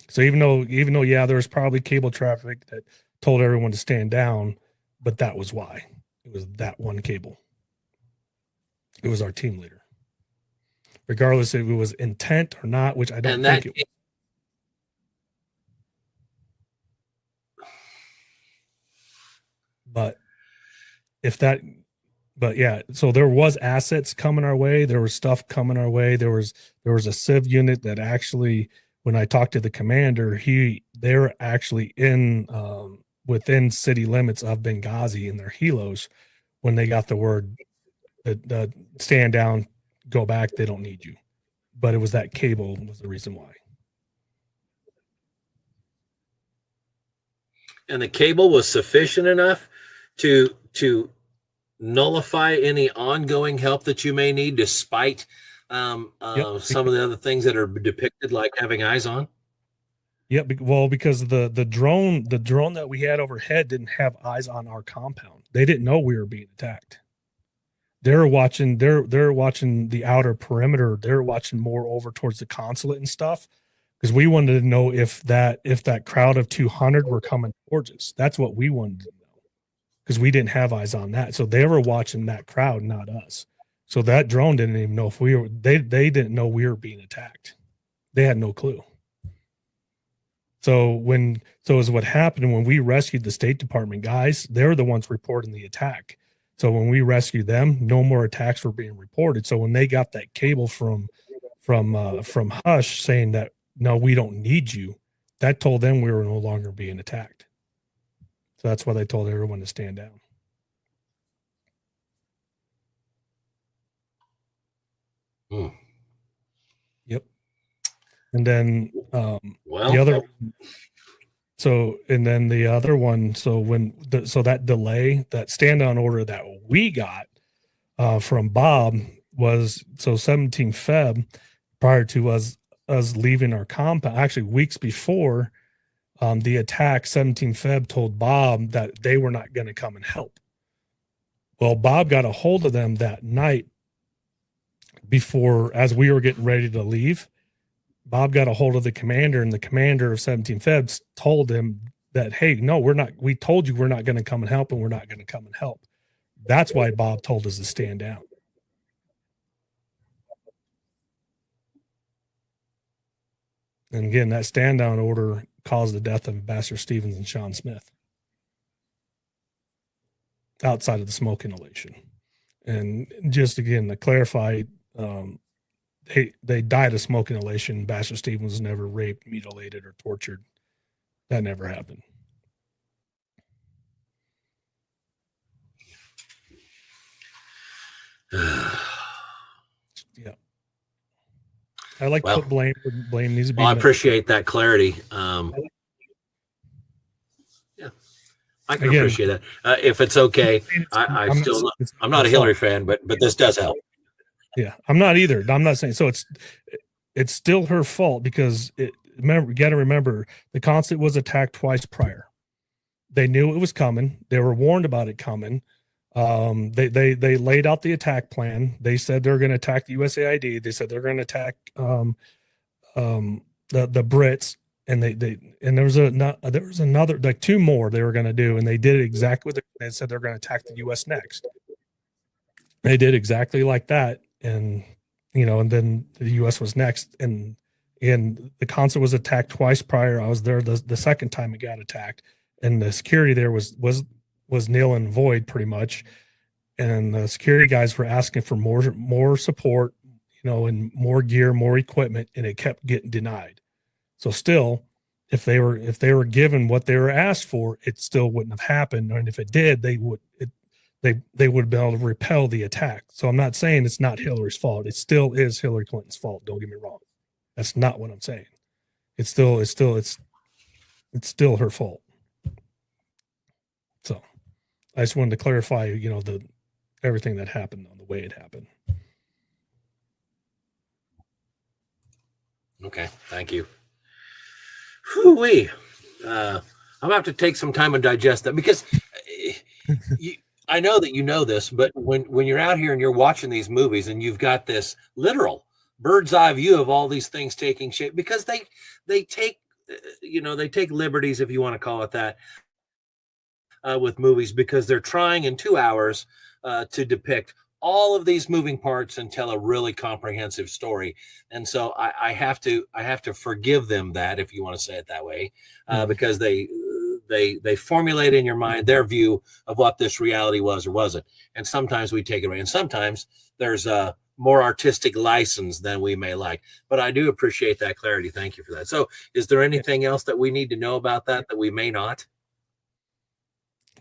So even though, yeah, there was probably cable traffic that told everyone to stand down, but that was why. It was that one cable. It was our team leader. Regardless if it was intent or not, which I don't think it was. But yeah, so there was assets coming our way. There was stuff coming our way. There was a civ unit that actually, when I talked to the commander, they're actually in within city limits of Benghazi in their helos when they got the word that stand down, go back, they don't need you. But it was that cable was the reason why. And the cable was sufficient enough to nullify any ongoing help that you may need, despite some of the other things that are depicted, like having eyes on. Yep. Well, because the drone that we had overhead didn't have eyes on our compound. They didn't know we were being attacked. they're watching the outer perimeter. They're watching more over towards the consulate and stuff, because we wanted to know if that crowd of 200 were coming towards us. That's what we wanted to know, because we didn't have eyes on that. So they were watching that crowd, not us. So that drone didn't even know if they didn't know we were being attacked. They had no clue. So is what happened when we rescued the State Department guys. They're the ones reporting the attack. So when we rescued them, no more attacks were being reported. So when they got that cable from Hush saying that, no, we don't need you, that told them we were no longer being attacked. So that's why they told everyone to stand down. Yep. And then the other, and then the other one. So that delay, that stand down order that we got from Bob was 17 Feb, prior to us leaving our compound. Actually, weeks before the attack, 17 Feb told Bob that they were not going to come and help. Well, Bob got a hold of them that night before, as we were getting ready to leave. Bob got a hold of the commander, and the commander of 17 Feb told him that, hey, no, we told you we're not going to come and help, and we're not going to come and help. That's why Bob told us to stand down. And again, that stand down order caused the death of Ambassador Stevens and Sean Smith outside of the smoke inhalation. And just again, to clarify, they died of smoke inhalation. Ambassador Stevens was never raped, mutilated, or tortured. That never happened. Yeah. I like to put blame needs to be. Well, I appreciate that clarity. Yeah, I can appreciate that. If it's okay, I'm not a Hillary fan, but this does help. Yeah, I'm not either. I'm not saying so. It's still her fault, because you got to remember the consulate was attacked twice prior. They knew it was coming. They were warned about it coming. They laid out the attack plan. They said they're going to attack the USAID. They said they're going to attack the Brits, and there was another, like two more they were going to do, and they did exactly what they said. They're going to attack the US next. They did exactly like that, and then the US was next, and the consulate was attacked twice prior. I was there the second time it got attacked, and the security there was nil and void pretty much. And the security guys were asking for more support, and more gear, more equipment, and it kept getting denied. So still, if they were given what they were asked for, it still wouldn't have happened. And if it did, they would have been able to repel the attack. So I'm not saying it's not Hillary's fault. It still is Hillary Clinton's fault. Don't get me wrong. That's not what I'm saying. It's still her fault. So I just wanted to clarify, everything that happened on the way it happened. Okay, thank you. Whew-wee. I'm gonna have to take some time and digest that, because I know that you know this, but when you're out here and you're watching these movies and you've got this literal bird's eye view of all these things taking shape, because they take liberties, if you want to call it that, with movies, because they're trying in 2 hours to depict all of these moving parts and tell a really comprehensive story. And so I have to forgive them that, if you want to say it that way, because they formulate in your mind their view of what this reality was or wasn't. And sometimes we take it away, and sometimes there's a more artistic license than we may like. But I do appreciate that clarity. Thank you for that. So is there anything else that we need to know about that we may not?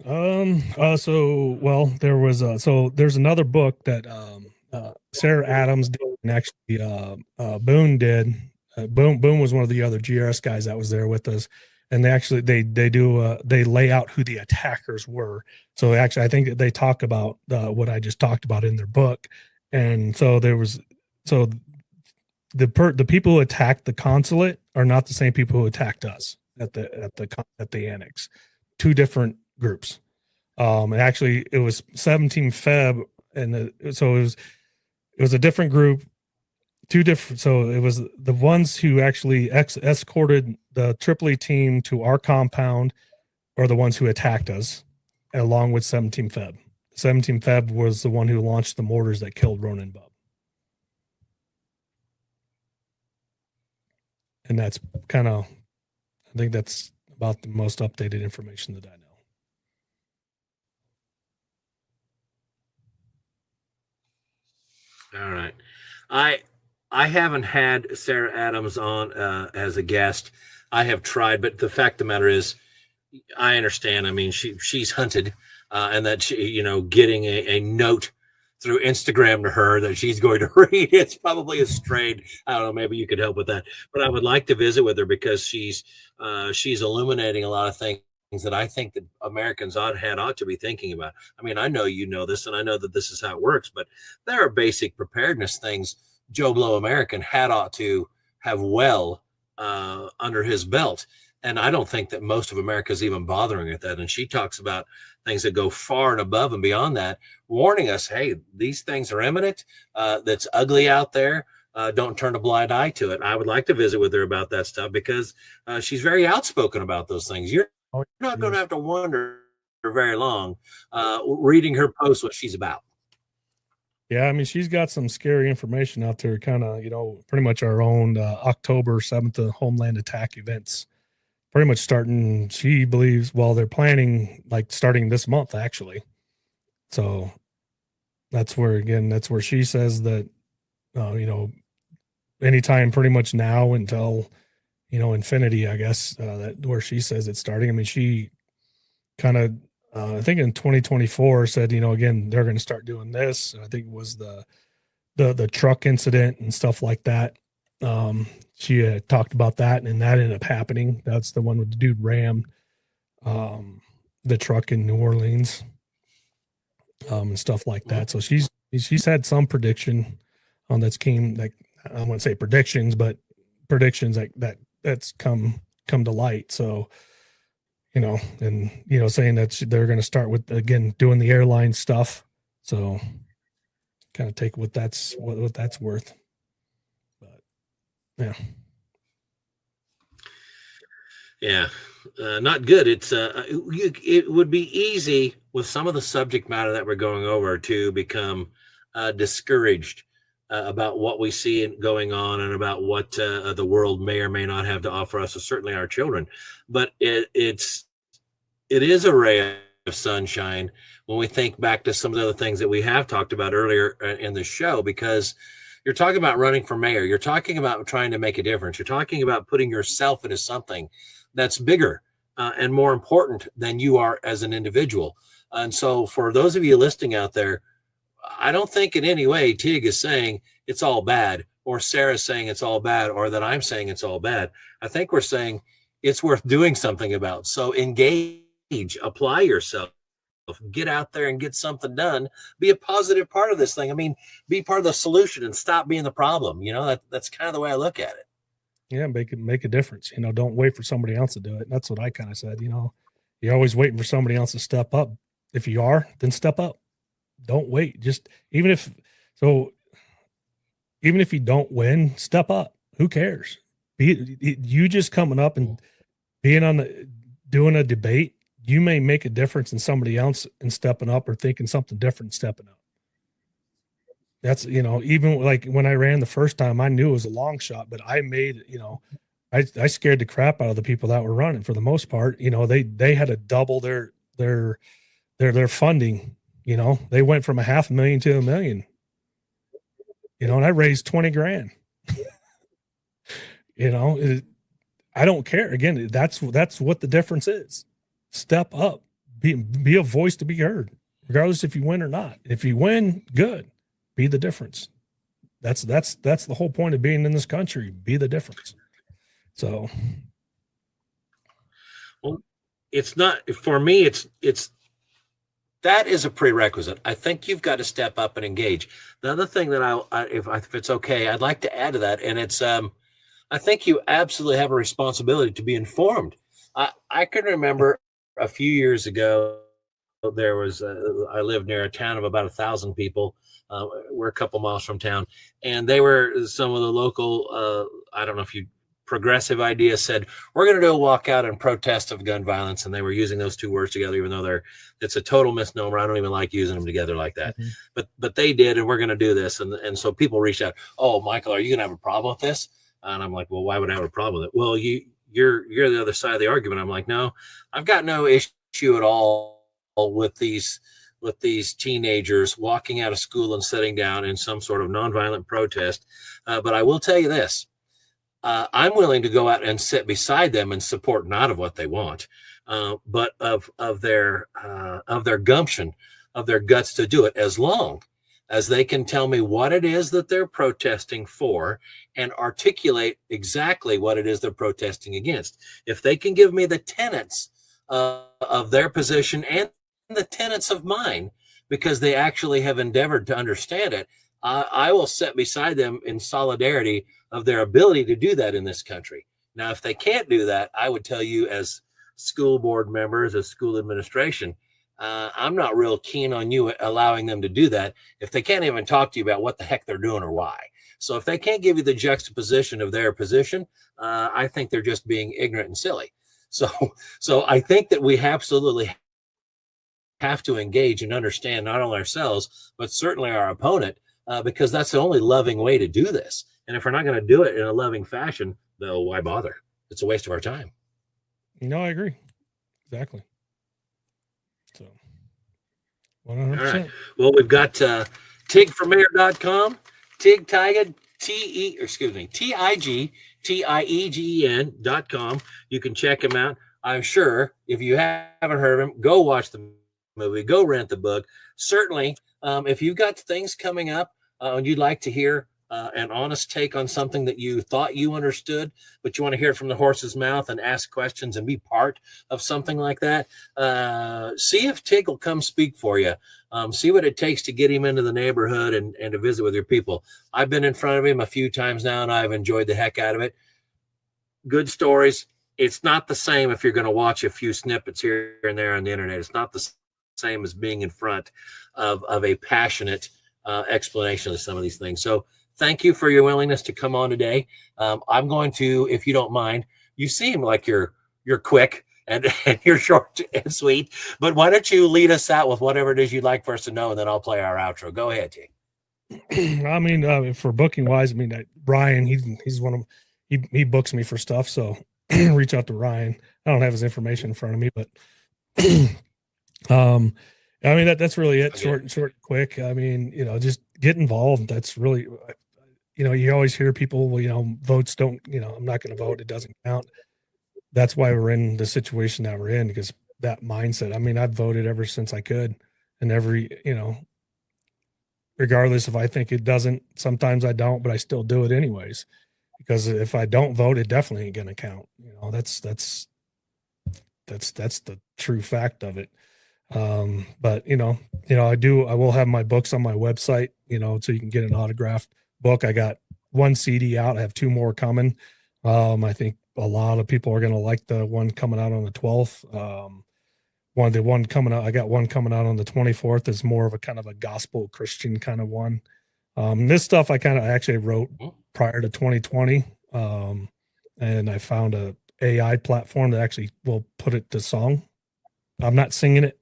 There's another book that Sarah Adams did, and actually Boone did. Boone was one of the other GRS guys that was there with us, and they lay out who the attackers were. So actually, I think that they talk about what I just talked about in their book. And so the people who attacked the consulate are not the same people who attacked us at the annex. Two different groups. And actually, it was 17 Feb and so it was a different group, two different. So it was the ones who actually escorted the Tripoli team to our compound, or the ones who attacked us, along with 17 Feb. 17 Feb was the one who launched the mortars that killed Ronan Bub. And that's kind of, I think that's about the most updated information that I know. All right. I haven't had Sarah Adams on as a guest. I have tried, but the fact of the matter is, I understand. I mean, she's hunted, and that she, getting a note through Instagram to her that she's going to read, it's probably a strayed. I don't know. Maybe you could help with that. But I would like to visit with her because she's illuminating a lot of things that I think that Americans ought to be thinking about. I mean, I know you know this, and I know that this is how it works, but there are basic preparedness things Joe Blow American ought to have well under his belt. And I don't think that most of America is even bothering with that. And she talks about things that go far and above and beyond that, warning us, hey, these things are imminent. That's ugly out there. Don't turn a blind eye to it. I would like to visit with her about that stuff because she's very outspoken about those things. You're not going to have to wonder for very long reading her post what she's about. Yeah, I mean, she's got some scary information out there, kind of, pretty much our own October 7th Homeland Attack events. Pretty much starting, she believes, they're planning like starting this month, actually. So that's where she says that, anytime pretty much now until, infinity, I guess, that where she says it's starting. I mean, she kind of, I think in 2024 said, again, they're going to start doing this. I think it was the truck incident and stuff like that. She talked about that, and that ended up happening. That's the one with the dude rammed the truck in New Orleans, and stuff like that. So she's had some prediction on that's came, like, I wouldn't say predictions, but predictions that's come to light. So, and saying that they're going to start with, again, doing the airline stuff. So kind of take what that's worth. But yeah, not good. It's it would be easy with some of the subject matter that we're going over to become discouraged about what we see going on and about what the world may or may not have to offer us, or certainly our children. But it is a ray of sunshine when we think back to some of the other things that we have talked about earlier in the show, because you're talking about running for mayor. You're talking about trying to make a difference. You're talking about putting yourself into something that's bigger and more important than you are as an individual. And so for those of you listening out there, I don't think in any way Tig is saying it's all bad, or Sarah's saying it's all bad, or that I'm saying it's all bad. I think we're saying it's worth doing something about. So engage, apply yourself, get out there and get something done. Be a positive part of this thing. I mean, be part of the solution and stop being the problem. That's kind of the way I look at it. Yeah, make a difference. Don't wait for somebody else to do it. That's what I kind of said. You're always waiting for somebody else to step up. If you are, then step up. Don't wait. Just even if you don't win, step up. Who cares? You just coming up and being doing a debate, you may make a difference in somebody else and stepping up, or thinking something different, stepping up. That's, even like when I ran the first time, I knew it was a long shot, but I made, I scared the crap out of the people that were running. For the most part, they had to double their funding. They went from $500,000 to $1 million, and I raised 20 grand. I don't care. Again, that's what the difference is. Step up, be a voice to be heard, regardless if you win or not. If you win, good. Be the difference. That's the whole point of being in this country. Be the difference. So, well, it's not for me. It's that is a prerequisite. I think you've got to step up and engage. The other thing that if it's okay, I'd like to add to that, and it's I think you absolutely have a responsibility to be informed. I can remember a few years ago, there was I lived near a town of about 1,000 people. We're a couple miles from town, and they were some of the local. I don't know if you progressive ideas said we're going to do a walkout and protest of gun violence, and they were using those two words together, even though it's a total misnomer. I don't even like using them together like that. Mm-hmm. But they did, and we're going to do this, and so people reached out. Oh, Michael, are you going to have a problem with this? And I'm like, well, why would I have a problem with it? Well, you're the other side of the argument. I'm like, no, I've got no issue at all with these teenagers walking out of school and sitting down in some sort of nonviolent protest. But I will tell you this. I'm willing to go out and sit beside them and support not of what they want, but of their gumption, of their guts to do it, as long as they can tell me what it is that they're protesting for and articulate exactly what it is they're protesting against. If they can give me the tenets of their position and the tenets of mine, because they actually have endeavored to understand it, I will sit beside them in solidarity of their ability to do that in this country. Now, if they can't do that, I would tell you, as school board members, as school administration, I'm not real keen on you allowing them to do that if they can't even talk to you about what the heck they're doing or why. So if they can't give you the juxtaposition of their position, I think they're just being ignorant and silly. So I think that we absolutely have to engage and understand not only ourselves, but certainly our opponent, because that's the only loving way to do this. And if we're not going to do it in a loving fashion, though, why bother? It's a waste of our time. No, I agree. Exactly. So, 100%. All right. Well, we've got tigformayor.com, Tiegen, TIGTIEGEN.com. You can check him out. I'm sure if you haven't heard of him, go watch the movie, go rent the book. Certainly, if you've got things coming up and you'd like to hear an honest take on something that you thought you understood, but you want to hear it from the horse's mouth and ask questions and be part of something like that, see if Tig will come speak for you. See what it takes to get him into the neighborhood and to visit with your people. I've been in front of him a few times now, and I've enjoyed the heck out of it. Good stories. It's not the same if you're going to watch a few snippets here and there on the internet. It's not the same as being in front of a passionate explanation of some of these things. So thank you for your willingness to come on today. I'm going to, if you don't mind, you seem like you're quick and you're short and sweet, but why don't you lead us out with whatever it is you'd like for us to know, and then I'll play our outro. Go ahead, T. I mean, for booking wise, I mean, Ryan, he's one of, he books me for stuff. So reach out to Ryan. I don't have his information in front of me, but I mean, that's really it. Okay. Short, quick. I mean, just get involved. That's really, you always hear people, well, votes don't, I'm not going to vote. It doesn't count. That's why we're in the situation that we're in, because that mindset. I mean, I've voted ever since I could, and regardless if I think it doesn't, sometimes I don't, but I still do it anyways, because if I don't vote, it definitely ain't going to count. That's the true fact of it. But I will have my books on my website, so you can get an autographed book. I got 1 CD out. I have 2 more coming. I think a lot of people are going to like the one coming out on the 12th. One coming out, I got one coming out on the 24th. Is more of a kind of a gospel Christian kind of one. This stuff I actually wrote prior to 2020. And I found a AI platform that actually will put it to song. I'm not singing it.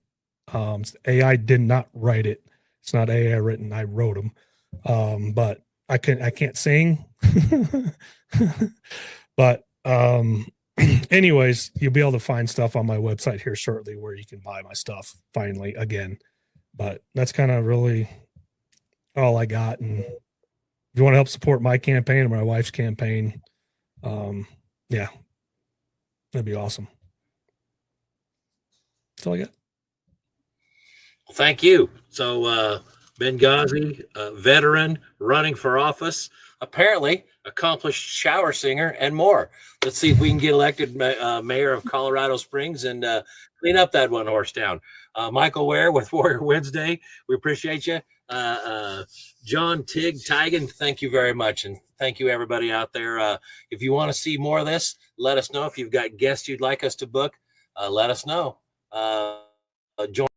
AI did not write it. It's not AI written. I wrote them. But I can't sing. But anyways, you'll be able to find stuff on my website here shortly where you can buy my stuff finally again. But that's kind of really all I got. And if you want to help support my campaign or my wife's campaign, yeah, that'd be awesome. That's all I got. Thank you. So Benghazi, veteran, running for office, apparently accomplished shower singer, and more. Let's see if we can get elected mayor of Colorado Springs and clean up that one horse town. Michael Ware with Warrior Wednesday. We appreciate you. John Tiegen, thank you very much. And thank you, everybody out there. If you want to see more of this, let us know. If you've got guests you'd like us to book, let us know. Join